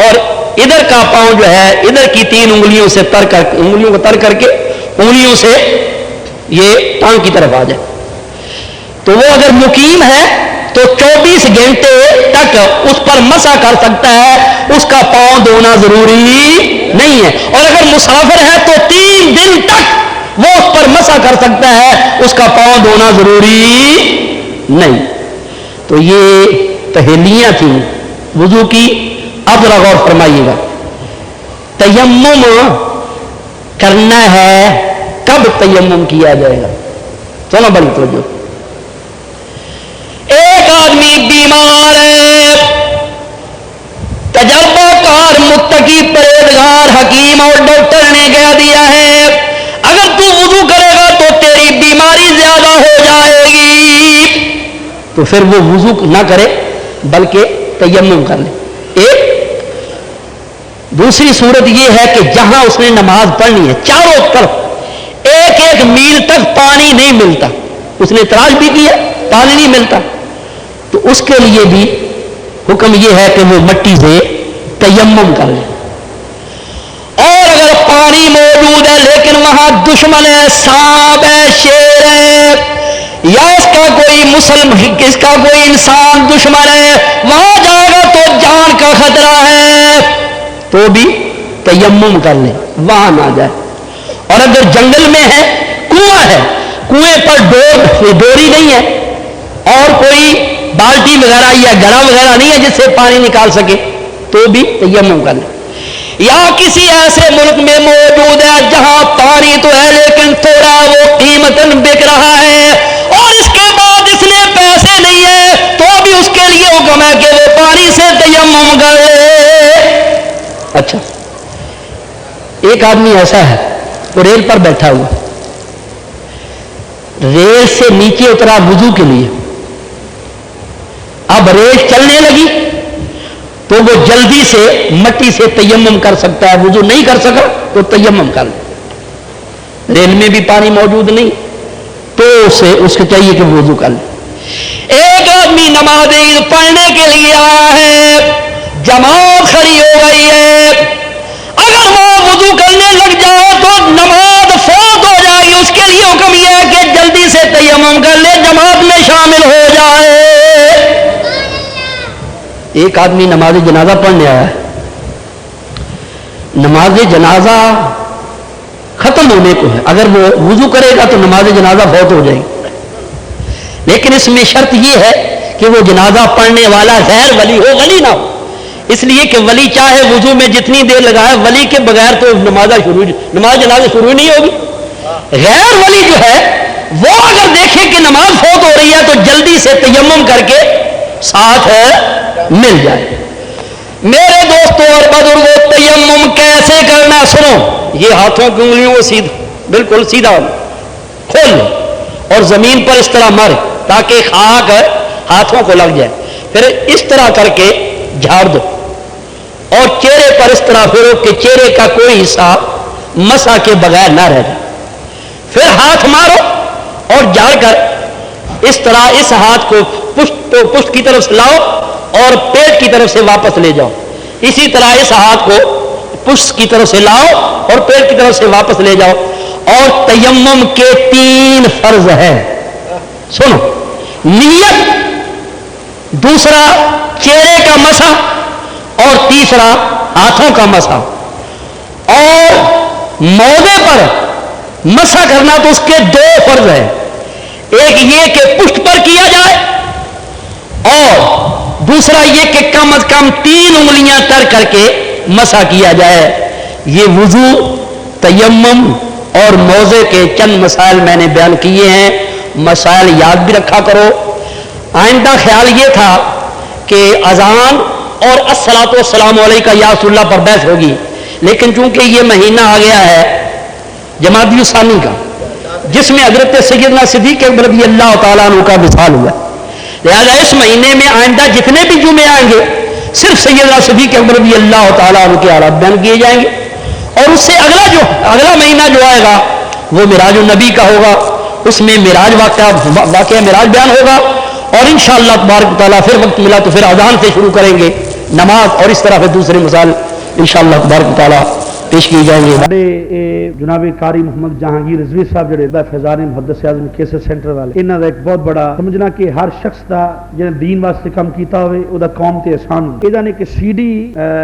[SPEAKER 1] اور ادھر کا پاؤں جو ہے ادھر کی 3 انگلیوں سے تر کر کے، انگلیوں کو تر کر کے انگلیوں سے یہ ٹانگ کی طرف آ جائے. تو وہ اگر مقیم ہے تو 24 گھنٹے تک اس پر مسح کر سکتا ہے، اس کا پاؤں دھونا ضروری نہیں ہے. اور اگر مسافر ہے تو 3 دن تک وہ اس پر مسح کر سکتا ہے، اس کا پاؤں دھونا ضروری نہیں. تو یہ پہلیاں تھیں وضو کی. اب ذرا غور فرمائیے گا، تیمم کرنا ہے، کب تیمم کیا جائے گا؟ چلو بڑی توجہ. ایک آدمی بیمار ہے، تجربہ کار متقی پرہیزگار حکیم اور ڈاکٹر نے کہہ دیا ہے اگر تو وضو کرے گا تو تیری بیماری زیادہ ہو جائے گی، تو پھر وہ وضو نہ کرے بلکہ تیمم کر لے. ایک دوسری صورت یہ ہے کہ جہاں اس نے نماز پڑھنی ہے چاروں طرف 1 میل تک پانی نہیں ملتا، اس نے تلاش بھی کیا، پانی نہیں ملتا، تو اس کے لیے بھی حکم یہ ہے کہ وہ مٹی سے تیمم کر لے. اور اگر پانی موجود ہے لیکن وہاں دشمن ہے، سانپ ہے، شیر ہے، یا اس کا کوئی انسان دشمن ہے، وہاں جائے گا تو جان کا خطرہ ہے، تو بھی تیمم کر لے، وہاں نہ جائے. اور اگر جنگل میں ہے، کنواں ہے، کنویں پر ڈوری نہیں ہے اور کوئی بالٹی وغیرہ یا گڑا وغیرہ نہیں ہے جس سے پانی نکال سکے، تو بھی تیمم کر لے. یا کسی ایسے ملک میں موجود ہے جہاں پانی تو ہے لیکن تھوڑا وہ قیمتاً بک رہا ہے اور اس کے بعد اس نے پیسے نہیں ہے، تو بھی اس کے لیے حکم ہے کہ وہ پانی سے تیمم کر لے. اچھا، ایک آدمی ایسا ہے وہ ریل پر بیٹھا ہوا، ریل سے نیچے اترا وضو کے لیے، اب ریل چلنے لگی تو وہ جلدی سے مٹی سے تیمم کر سکتا ہے، وضو نہیں کر سکا تو تیمم کر لے. ریل میں بھی پانی موجود نہیں تو اس کو چاہیے کہ وضو کر لے. ایک آدمی نماز عید پڑھنے کے لیے آیا ہے، جماعت کھڑی ہو گئی ہے، اگر وہ وضو کرنے لگ جائے تو نماز فوت ہو جائے گی. اس کے لیے حکم یہ ہے کہ جلدی سے تیمم کر لے، جماعت میں شامل ہو جائے. ایک آدمی نماز جنازہ پڑھنے آیا ہے، نماز جنازہ ختم ہونے کو ہے، اگر وہ وضو کرے گا تو نماز جنازہ فوت ہو جائے گی، لیکن اس میں شرط یہ ہے کہ وہ جنازہ پڑھنے والا غیر ولی ہو، ولی نہ ہو. اس لیے کہ ولی چاہے وضو میں جتنی دیر لگائے، ولی کے بغیر تو نماز جنازہ شروع نہیں ہوگی. غیر ولی جو ہے وہ اگر دیکھے کہ نماز فوت ہو رہی ہے تو جلدی سے تیمم کر کے ساتھ مل جائے۔ میرے دوستوں اور بزرگوں، تیمم کیسے کرنا سنو۔ یہ ہاتھوں کی انگلیوں کو بالکل سیدھا کھول لو اور زمین پر اس طرح مارے تاکہ خاک ہاتھوں کو لگ جائے، پھر اس طرح کر کے جھاڑ دو اور چہرے پر اس طرح پھرو کہ چہرے کا کوئی حصہ مسح کے بغیر نہ رہ جائے، پھر ہاتھ مارو اور جھاڑ کر اس طرح اس ہاتھ کو پشت کی طرف سے لاؤ اور پیٹ کی طرف سے واپس لے جاؤ، اسی طرح اس ہاتھ کو پشت کی طرف سے لاؤ اور پیٹ کی طرف سے واپس لے جاؤ۔ اور تیمم کے 3 فرض ہیں، سنو، نیت، دوسرا چہرے کا مسح اور تیسرا ہاتھوں کا مسح۔ اور موضع پر مسح کرنا تو اس کے 2 فرض ہیں، ایک یہ کہ پشت پر کیا جائے اور دوسرا یہ کہ کم از کم 3 انگلیاں تر کر کے مسح کیا جائے۔ یہ وضو، تیمم اور موضع کے چند مسائل میں نے بیان کیے ہیں، مسائل یاد بھی رکھا کرو۔ آئندہ خیال یہ تھا کہ اذان اور الصلاۃ والسلام علیکہ یا رسول اللہ پر بحث ہوگی، لیکن چونکہ یہ مہینہ آ گیا ہے جمادی الثانی کا، جس میں حضرت سیدنا صدیق اکبر رضی اللہ تعالیٰ عنہ کا وصال ہوا، لہذا اس مہینے میں آئندہ جتنے بھی جمعے آئیں گے صرف سیدنا صدیق اکبر رضی اللہ تعالیٰ عنہ کے حالات بیان کیے جائیں گے، اور اس سے اگلا مہینہ جو آئے گا وہ معراج النبی کا ہوگا، اس میں معراج واقعہ معراج بیان ہوگا، اور انشاءاللہ تبارک تعالیٰ پھر وقت ملا تو پھر اذان سے شروع کریں گے نماز، اور اس طرح پھر دوسرے مسائل انشاءاللہ تبارک تعالیٰ پیش کی جائیں گے۔
[SPEAKER 4] جناب قاری محمد جہانگیر رضوی صاحب جڑے فیضان محدث اعظم کیسر سینٹر والے، انہاں دا ایک بہت بڑا سمجھنا کہ ہر شخص دا جن دین واسطے کام کیتا ہوئے او دا قوم تے احسان ہو۔ ادا نے کہ سی ڈی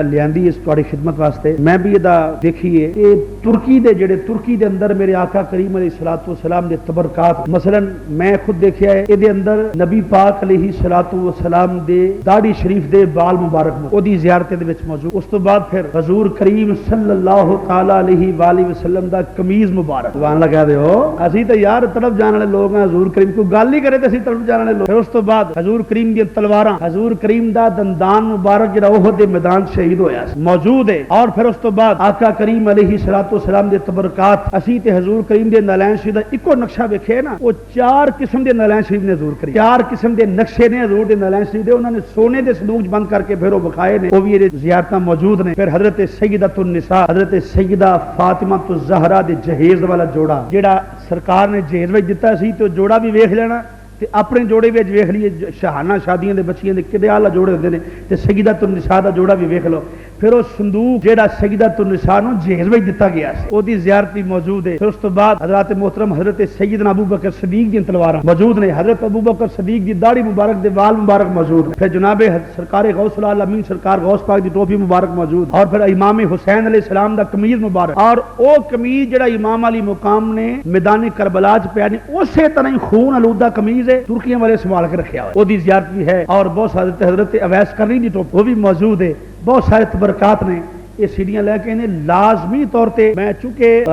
[SPEAKER 4] لیاندی اس تہاڈی خدمت واسطے، میں بھی ادا دیکھیے کہ ترکی دے اندر میرے آقا کریم علیہ الصلوۃ والسلام دے تبرکات، مثلا میں خود دیکھیا ہے اے اندر نبی پاک علیہ الصلوۃ والسلام دے داڑھی شریف دے بال مبارک او دی زیارت دے وچ موجود، اس تو بعد پھر حضور کریم صلی اللہ تعالی علیہ وآلہ وسلم دا قمیض مبارک، سبحان اللہ کہہ دے ہو، اسی تے یار طرف جان والے لوگ ہیں، حضور کریم کو گل ہی کرے تے اسی طرف جان والے لوگ۔ پھر اس تو بعد حضور کریم دی تلواراں، حضور کریم دا دندان مبارک جڑا احد دے میدان شہید ہویا موجود ہے، اور پھر اس تو بعد آقا کریم علیہ الصلوۃ والسلام دے تبرکات، اسی تے حضور کریم دے نالین شریف دا اکو نقشہ ویکھے نا، وہ 4 قسم دے نالین شریف نے حضور کریم 4 قسم دے نقشے نے حضور دے نالین شریف دے، انہوں نے سونے دے صندوق بند کر کے پھر وہ بکھائے نے، وہ بھی یہ زیارتاں موجود نے۔ پھر حضرت سیدۃ النساء، حضرت سیدہ فاطمہ الزہرا دے جہیز والا جوڑا جیڑا سرکار نے جہیز وچ دتا سی، تو جوڑا بھی ویکھ لینا تے اپنے جوڑے وچ ویکھ لیے، شہانہ شادیاں دے بچیاں دے کدے اعلی جوڑے ہوندے نے، تے سیدۃ النساء دا جوڑا بھی ویکھ لو۔ پھر وہ صندوق جیڑا سیدۃ النساء نو جہیز وچ دتا گیا سی، او دی زیارت بھی موجود ہے۔ پھر اس تو بعد حضرات محترم حضرت سیدنا ابو بکر صدیق دی تلواراں موجود نے، حضرت ابو بکر صدیق دی داڑھی مبارک دے وال مبارک موجود ہیں۔ پھر جناب سرکار غوث العالمین سرکار غوث پاک دی ٹوپی مبارک موجود، اور پھر امام حسین علیہ السلام دا قمیض مبارک، اور او قمیض جڑا امام علی مقام نے میدان کربلا چ پیا نہیں، اسی طرح ہی خون آلودہ قمیض ہے، ترکیاں والے سنبھال کے رکھیا ہوا، او دی زیارت بھی ہے۔ اور بہت سارے حضرت اویس کرنی دی ٹوپی وہ بھی موجود ہے، بہت سارے تبرکات نے۔ یہ سیڑھیاں لے کے انہیں لازمی طور تے میں چونکہ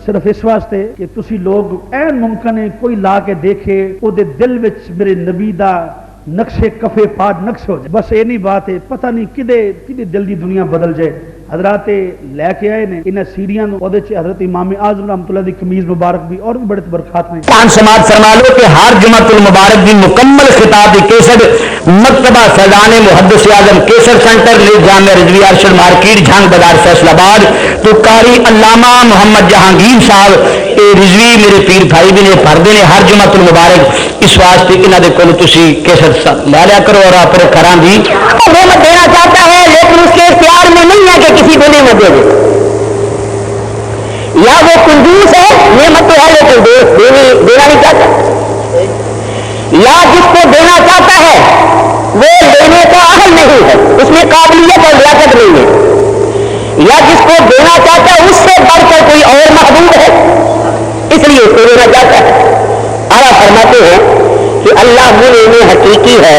[SPEAKER 4] صرف اس واسطے کہ تسی لوگ این ممکن ہے کوئی لا کے دیکھے او دے دل وچ میرے نبی دا نقشے کفے پاٹ نقش ہو جائے، بس یہ نہیں بات ہے، پتہ نہیں کدے دل دی دنیا بدل جائے۔ حضرات لے کے آئے نے انہیں سیڑھیاں حضرت امام اعظم رحمۃ اللہ دی قمیض مبارک بھی، اور بھی بڑے تبرکات نے۔
[SPEAKER 1] کان سماعت فرما لو کہ ہر جمعۃ المبارک دی مکمل خطاب دی کیسٹ مکتبہ فیضان محدث اعظم کیسر سینٹر لے جامع رضوی ارشد مارکیٹ جھنگ بازار فیصل آباد تو قاری علامہ محمد جہانگیر صاحب رضوی میرے پیر بھائی بھی نے پڑھتے ہیں ہر جمعۃ المبارک، اس واسطے انہاں دے کول تسی کیسٹ لے لیا کرو اور اپنے گھراں دی نعمت دینا چاہتا ہے، لیکن اس کے اختیار میں نہیں ہے کہ کسی کو نعمت دے دے، یا وہ کنجوس ہے، نعمت تو ہے لیکن دینا نہیں چاہتا، یا جس کو دینا چاہتا ہے وہ لینے کا اہل نہیں ہے، اس میں قابلیت اور لیاقت نہیں ہے، یا جس کو دینا چاہتا ہے اس سے بڑھ کر کوئی اور محبوب ہے، اس لیے اس کو دینا چاہتا ہے۔ اعلیٰ فرماتے ہیں کہ اللہ منعم حقیقی ہے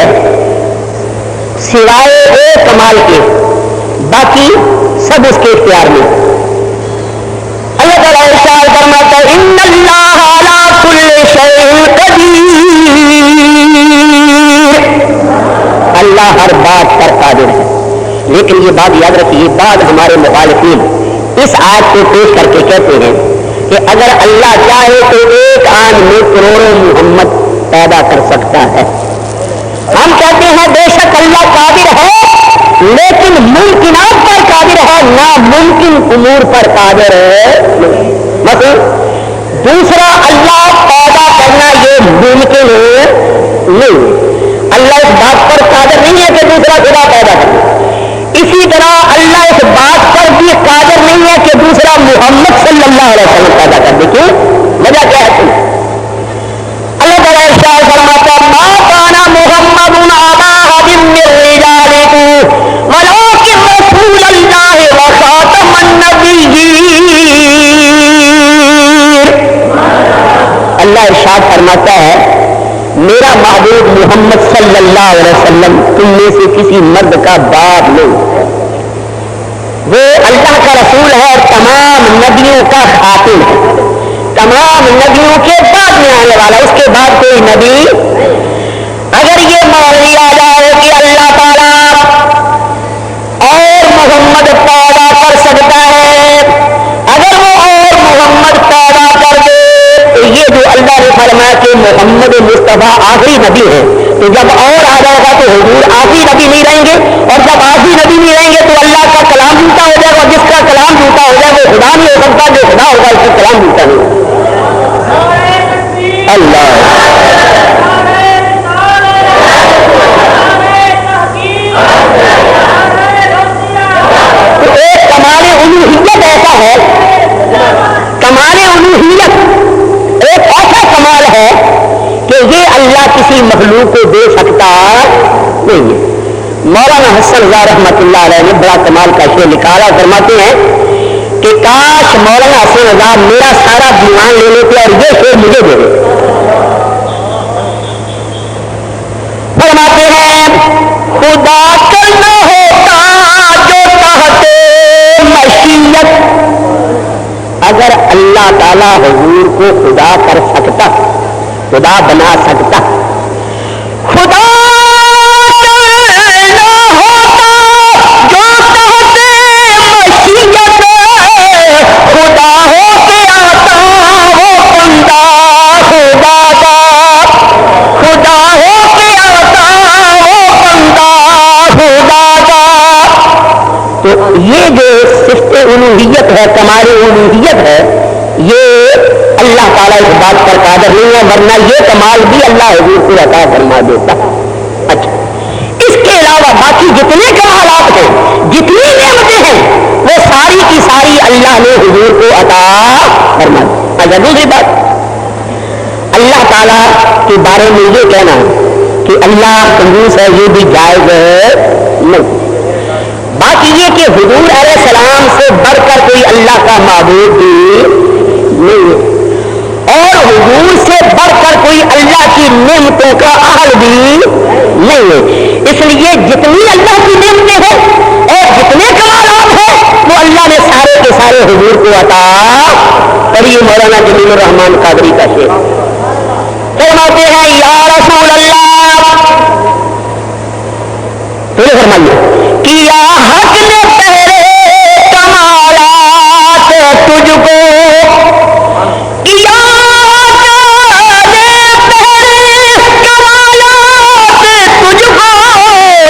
[SPEAKER 1] سوائے ایک کمال کے، باقی سب اس کے اختیار میں۔ اللہ تعالیٰ ارشاد فرماتا ہے ان اللہ علی کل شیء شيء قدير. اللہ ہر بات پر قادر ہے. لیکن یہ بات یاد رکھیے، بعض ہمارے مخالفین اس آیت کو پیش کر کے کہتے ہیں کہ اگر اللہ چاہے تو ایک آن میں کروڑوں محمد پیدا کر سکتا ہے. ہم کہتے ہیں بے شک اللہ قادر ہے، لیکن ممکنات پر قادر ہے، ناممکن امور پر قادر ہے. مثلا دوسرا اللہ پیدا کرنا یہ ممکن نہیں، اللہ اس بات پر قادر نہیں ہے کہ دوسرا خدا پیدا کرے. اسی طرح اللہ اس بات پر بھی قادر نہیں ہے کہ دوسرا محمد صلی اللہ علیہ وسلم پیدا کر دے. کیوں؟ وجہ کیا ہے؟ اللہ تعالیٰ ارشاد فرماتا ہے ما کان محمد ابا احد من رجالکم ولکن رسول اللہ وخاتم النبیین. اللہ ارشاد فرماتا ہے میرا محبوب محمد صلی اللہ علیہ وسلم تم میں سے کسی مرد کا باپ نہیں، وہ اللہ کا رسول ہے اور تمام نبیوں کا خاتم ہے، تمام نبیوں کے بعد میں آنے والا، اس کے بعد کوئی نبی. اگر یہ مان لیا جائے کہ اللہ تعالیٰ اور محمد پیدا کر سکتا ہے، اگر وہ اور محمد پیدا کر دے تو یہ جو اللہ نے فرمایا کہ محمد مصطفیٰ آخری نبی ہے، تو جب اور آ جائے گا تو حضور آخری نبی نہیں رہیں گے، اور جب آخری نبی نہیں رہیں گے تو اللہ کا کلام جھوٹا ہو جائے گا، جس کا کلام جھوٹا ہو جائے وہ خدا نہیں ہو سکتا، جو خدا ہوگا اس کا کلام جھوٹا نہیں ہوگا. اللہ تو ایک کمال الوہیت ایسا ہے، کمال الوہیت ایک ایسا کمال ہے کہ یہ اللہ کسی مخلوق کو دے سکتا نہیں ہے. مولانا حسن رضا رحمۃ اللہ علیہ نے بڑا کمال کا شعر نکالا، فرماتے ہیں کہ کاش مولانا حسن رضا میرا سارا دیوان لے لیتے اور یہ شعر مجھے دے دیتے. فرماتے ہیں خدا کرنا ہوتا جو تحت مشیت، اگر اللہ تعالیٰ حضور کو خدا کر سکتا، خدا بنا سکتا، خدا کرنا ہوتا جو تحت مشیت، خدا ہو کے آتا وہ بندہ خدا کا، خدا ہو کے آتا وہ بندہ خدا کا. تو یہ جو صفت الوہیت ہے، کمال الوہیت ہے، یہ اللہ تعالیٰ اس بات پر قادر نہیں ہے، ورنہ یہ کمال بھی اللہ حضور کو عطا فرما دیتا. اچھا، اس کے علاوہ باقی جتنے کمالات ہیں، جتنی نعمتیں ہیں، وہ ساری کی ساری اللہ نے حضور کو عطا فرما دی. اچھا، دوسری بات اللہ تعالیٰ کے بارے میں یہ کہنا کہ اللہ کنجوس ہے، یہ بھی جائز نہیں. باقی یہ کہ حضور علیہ السلام سے بڑھ کر کوئی اللہ کا معبود بھی نہیں ہے، اور حضور سے بڑھ کر کوئی اللہ کی نعمتوں کا اہل بھی نہیں ہے. اس لیے جتنی اللہ کی نعمتیں ہیں اور جتنے کمالات ہیں وہ اللہ نے سارے کے سارے حضور کو عطا کری. مولانا جلیل الرحمان قادری کا شعر فرماتے ہیں یا رسول اللہ، تو یہ فرمائیے کیا حق نے پہلے کمالات تجھ کو، کیا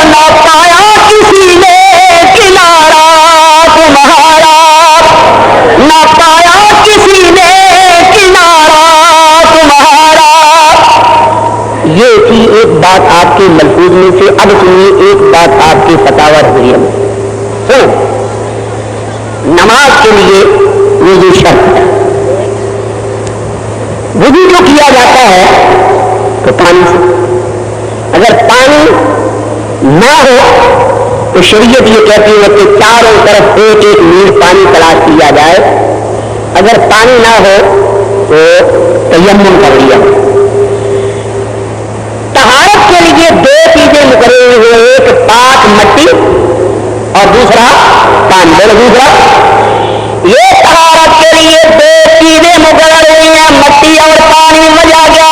[SPEAKER 1] نہ پایا کسی نے کنارا تمہارا، نہ پایا کسی نے کنارا تمہارا. یہ تھی ایک بات آپ کے ملفوظ میں سے. اب سنیے ایک بات آپ کے فتاوی رضویہ میں. نماز کے لیے وضو شرط ہے. وضو جو کیا جاتا ہے تو پانی سے، اگر پانی نہ ہو تو شریعت یہ کہتی ہے کہ چاروں طرف ایک ایک میل پانی تلاش کیا جائے. اگر پانی نہ ہو تو تیمم کر لیا. طہارت کے لیے دو چیزیں مقرر ہوئے، ایک پاک مٹی اور دوسرا پانی. دوسرا یہ طہارت کے لیے دو چیزیں مقرر ہوئی ہیں، مٹی اور پانی. وجہ کیا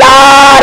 [SPEAKER 1] 4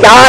[SPEAKER 1] 4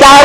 [SPEAKER 1] 4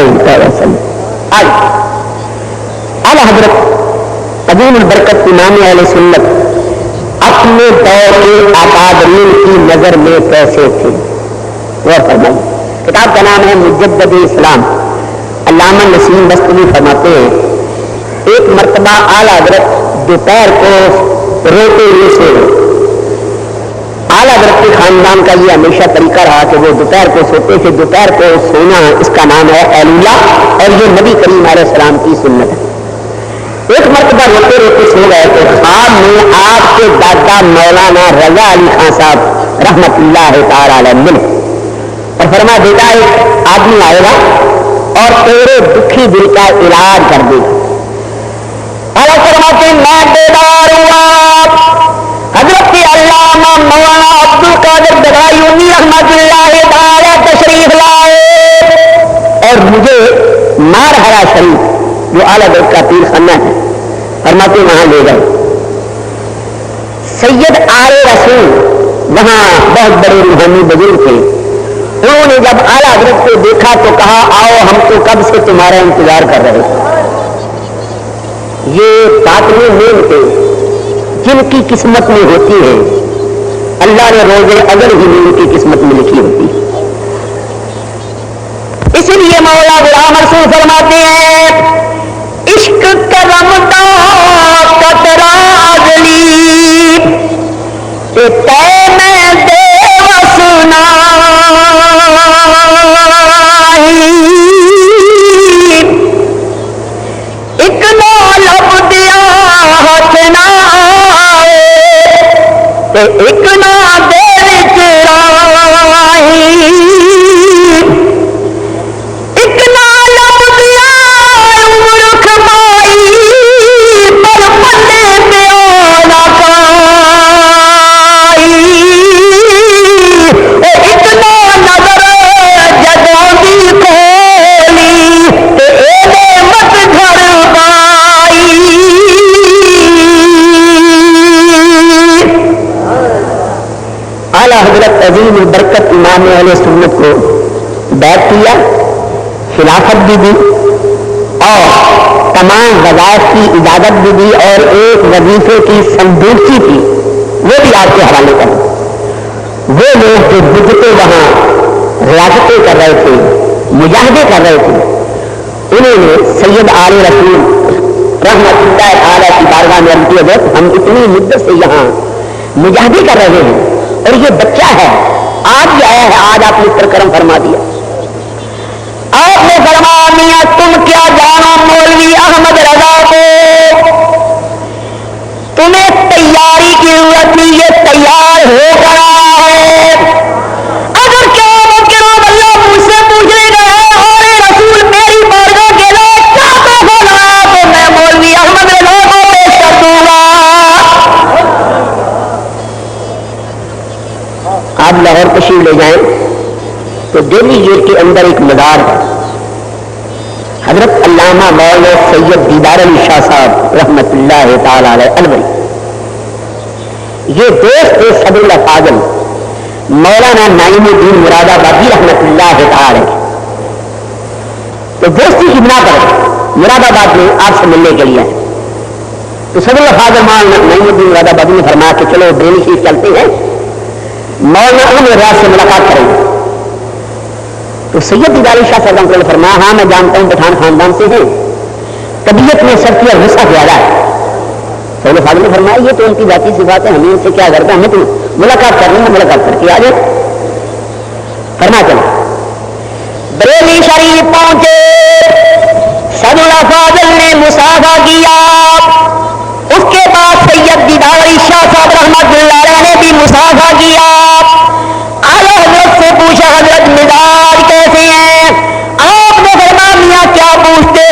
[SPEAKER 2] علیہ وسلم. آج اعلیٰ حضرت عظیم البرکت امام اہل سنت اپنے دور کے اکابرین کی نظر میں کیسے تھے وہ فرمائیں. کتاب کا نام ہے مجدد اسلام. علامہ نسیم بستوی فرماتے ہیں ایک مرتبہ اعلیٰ حضرت دوپہر کو روتے ہوئے سے اعلیٰ حضرت کے خاندان کا یہ ہمیشہ طریقہ رہا کہ وہ دوپہر کو سوتے تھے. دوپہر کو سونا اس کا نام ہے ایلولہ اور یہ نبی کریم علیہ السلام کی سنت ہے. ایک مرتبہ روتے روتے سو گئے تو خواب میں آپ کے دادا مولانا رضا علی خان صاحب رحمت اللہ تعالی علیہ ملے اور فرمایا بیٹا ایک آدمی آئے گا اور تیرے دکھی دل کا علاج کر دے گا. فرماتے میں بیدار ہوا. حضرت علامہ مولانا عبد القادر بغدادی رحمت اللہ تعالی تشریف لائے اور مجھے مارہرا شریف جو اعلیٰ حضرت کا پیر خانہ ہے فرماتے وہاں لے گئے. سید آل رسول وہاں بہت بڑے روحانی بزرگ تھے. انہوں نے جب اعلیٰ حضرت کو دیکھا تو کہا آؤ ہم تو کب سے تمہارا انتظار کر رہے تھے. یہ باطنی نعمتیں جن کی قسمت میں ہوتی ہے اللہ نے روزے اگر ہی ان کی قسمت میں لکھی ہوتی ہے. اسی لیے مولا غلام رسول فرماتے ہیں عشق کرم دا قطرہ اگلی تے میں دے وسنا ایک نو لب دیا ہاتھ نہ آئے ایک نہ دے چرائی ایک نہ لب دیا عمر کمائی پر پلے پیو نہ پائی ایک نہ نظر جدوں دی کھولی تے اے مت گھر بائی. اعلیٰ حضرت عظیم البرکت امام اہل سنت کو بیعت کیا, خلافت بھی دی اور تمام وظائف کی اجازت بھی دی اور ایک وظیفے کی سندوقچی تھی وہ بھی آپ کے حوالے کر. وہ لوگ جو بجتے وہاں ریاستیں کر رہے تھے مجاہدے کر رہے تھے انہوں نے سید آل رسول رحمت اللہ تعالی کی بارگاہ میں عرض کیا ہم اتنی مدت سے یہاں مجاہدے کر رہے ہیں اور یہ بچہ ہے آج ہی آیا ہے, آج آپ نے اس پر کرم فرما دیا. آپ نے فرمایا میاں تم کیا جانو مولوی احمد رضا کو, تمہیں تیاری کی ضرورت نہیں, یہ تیار ہو کر آیا ہے. اگر کیا کرام اللہ مجھ سے پوچھنے گئے اور رسول میری بارگاہ کے لیے کیا تحفہ لایا تو میں مولوی احمد رضا کو پیش کر دوں گا. آپ لاہور تشریف لے جائیں تو دہلی گیٹ کے اندر ایک مزار ہے حضرت علامہ مولانا سید دیدار علی شاہ صاحب رحمت اللہ تعالی علیہ الولی. یہ دوست ہے صدر الفاضل مولانا نعیم الدین مراد آبادی رحمت اللہ تعالی. تو دوستی کی بنا پر مراد آباد میں آپ سے ملنے کے لیے تو صدر الفاضل مولانا نعیم الدین مراد آبادی نے فرمایا کہ چلو دہلی شریف چلتے ہیں مولانا احمد راز سے ملاقات کریں گے. تو سید دیدار شاہ صاحب نے فرمایا ہاں میں جانتا ہوں پٹھان خاندان سے ہیں, طبیعت میں سب کی غصہ زیادہ ہے. سید فاضل نے فرمایا یہ تو ان کی ذاتی صفات ہے, ہمیں ان سے کیا کرتا, ہمیں تو ملاقات کرنی ہے, ملاقات کر کے آ جائے. فرما چلو بریلی شریف پہنچے, صدر فاضل نے مصافحہ کیا. اس کے بعد سید دیدار شاہ صاحب رحمت اللہ علیہ نے بھی مصافحہ کیا. اعلیٰ حضرت سے پوچھا حضرت مزاج کیسے ہیں؟ آپ نے فرمایا میاں کیا پوچھتے,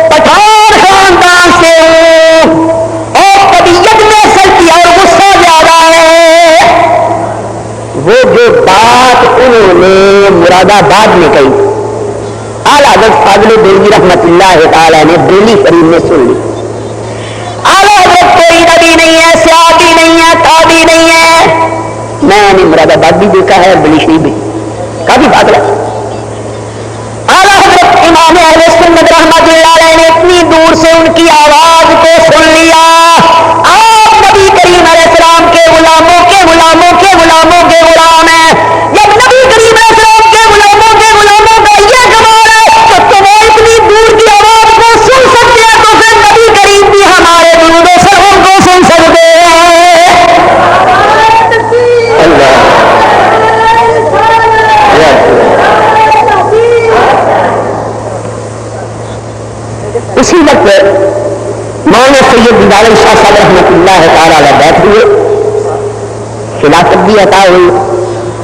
[SPEAKER 2] پٹھان خاندان سے ہوں اور طبیعت میں سلطی اور غصہ زیادہ ہے. وہ جو بات انہوں نے مراد آباد میں کہی اعلیٰ حضرت فاضل دہلوی رحمت اللہ تعالی نے دہلی شریف میں سن لی. اعلیٰ حضرت کوئی نبی نہیں ہے, صحابی نہیں ہے, تابعی نہیں ہے. میں نے مراد آباد بھی دیکھا ہے, بلی شریف بھی, کافی فاصلہ. اعلیٰ حضرت
[SPEAKER 5] امام اہل سنت رحمۃ اللہ علیہ نے اتنی دور سے ان کی آواز کو سن لیا. آپ نبی کریم علیہ السلام کے غلاموں کے غلاموں کے غلاموں کے غلام ہیں. جب نبی کریم علیہ السلام کے غلاموں کا یہ کمال ہے تو وہ اتنی دور کی آواز کو سن سکتے ہیں تو پھر نبی کریم بھی ہمارے درود و سلام کو سن سکتے ہیں. اسی وقت مولانا سید دیدار شاہ صاحب رحمۃ اللہ تعالی علیہ بیٹھ ہوئے, خلافت بھی عطا ہوئی,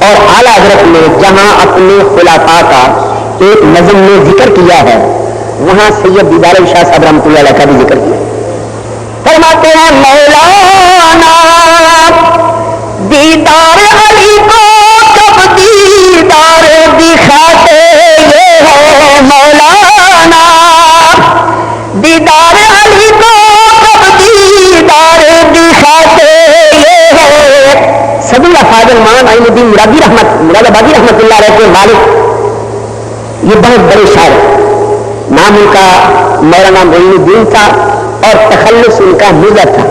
[SPEAKER 5] اور اعلیٰ حضرت نے جہاں اپنے خلافاء کا ایک نظم میں ذکر کیا ہے وہاں سید دیدار شاہ صاحب رحمۃ اللہ علیہ کا بھی ذکر کیا. فرماتے ہیں مولانا دیدار علی کو کب دیدار دکھاتے یہ ہے, مولانا دیدار علی کو کب دیدار دکھاتے یہ ہے. سبھی افاضل مان عین الدین مراد آبادی رحمۃ اللہ علیہ کے والد, یہ بہت بڑے شاعر, نام ان کا مولانا معین الدین تھا اور تخلص ان کا مرزا تھا.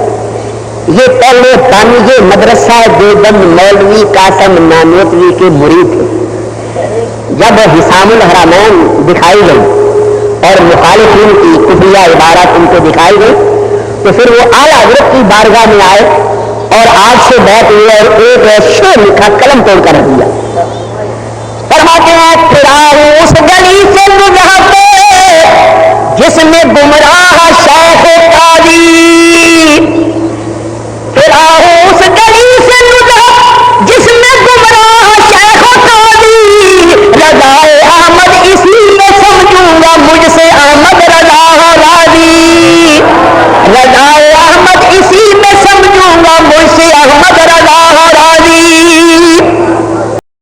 [SPEAKER 5] یہ پہلے بانی مدرسہ دیوبند مولوی قاسم نانوتوی کے مرید تھے. جب حسام الحرمین دکھائی گئی اور مخالفین کی کفریہ عبارات ان کو دکھائی گئی تو پھر وہ اعلیٰ حضرت کی بارگاہ میں آئے اور آج سے بیٹھ ہوئے اور ایک شعر لکھا قلم توڑ کر رکھ دیا. فرماتے ہیں پھر اس گلی سے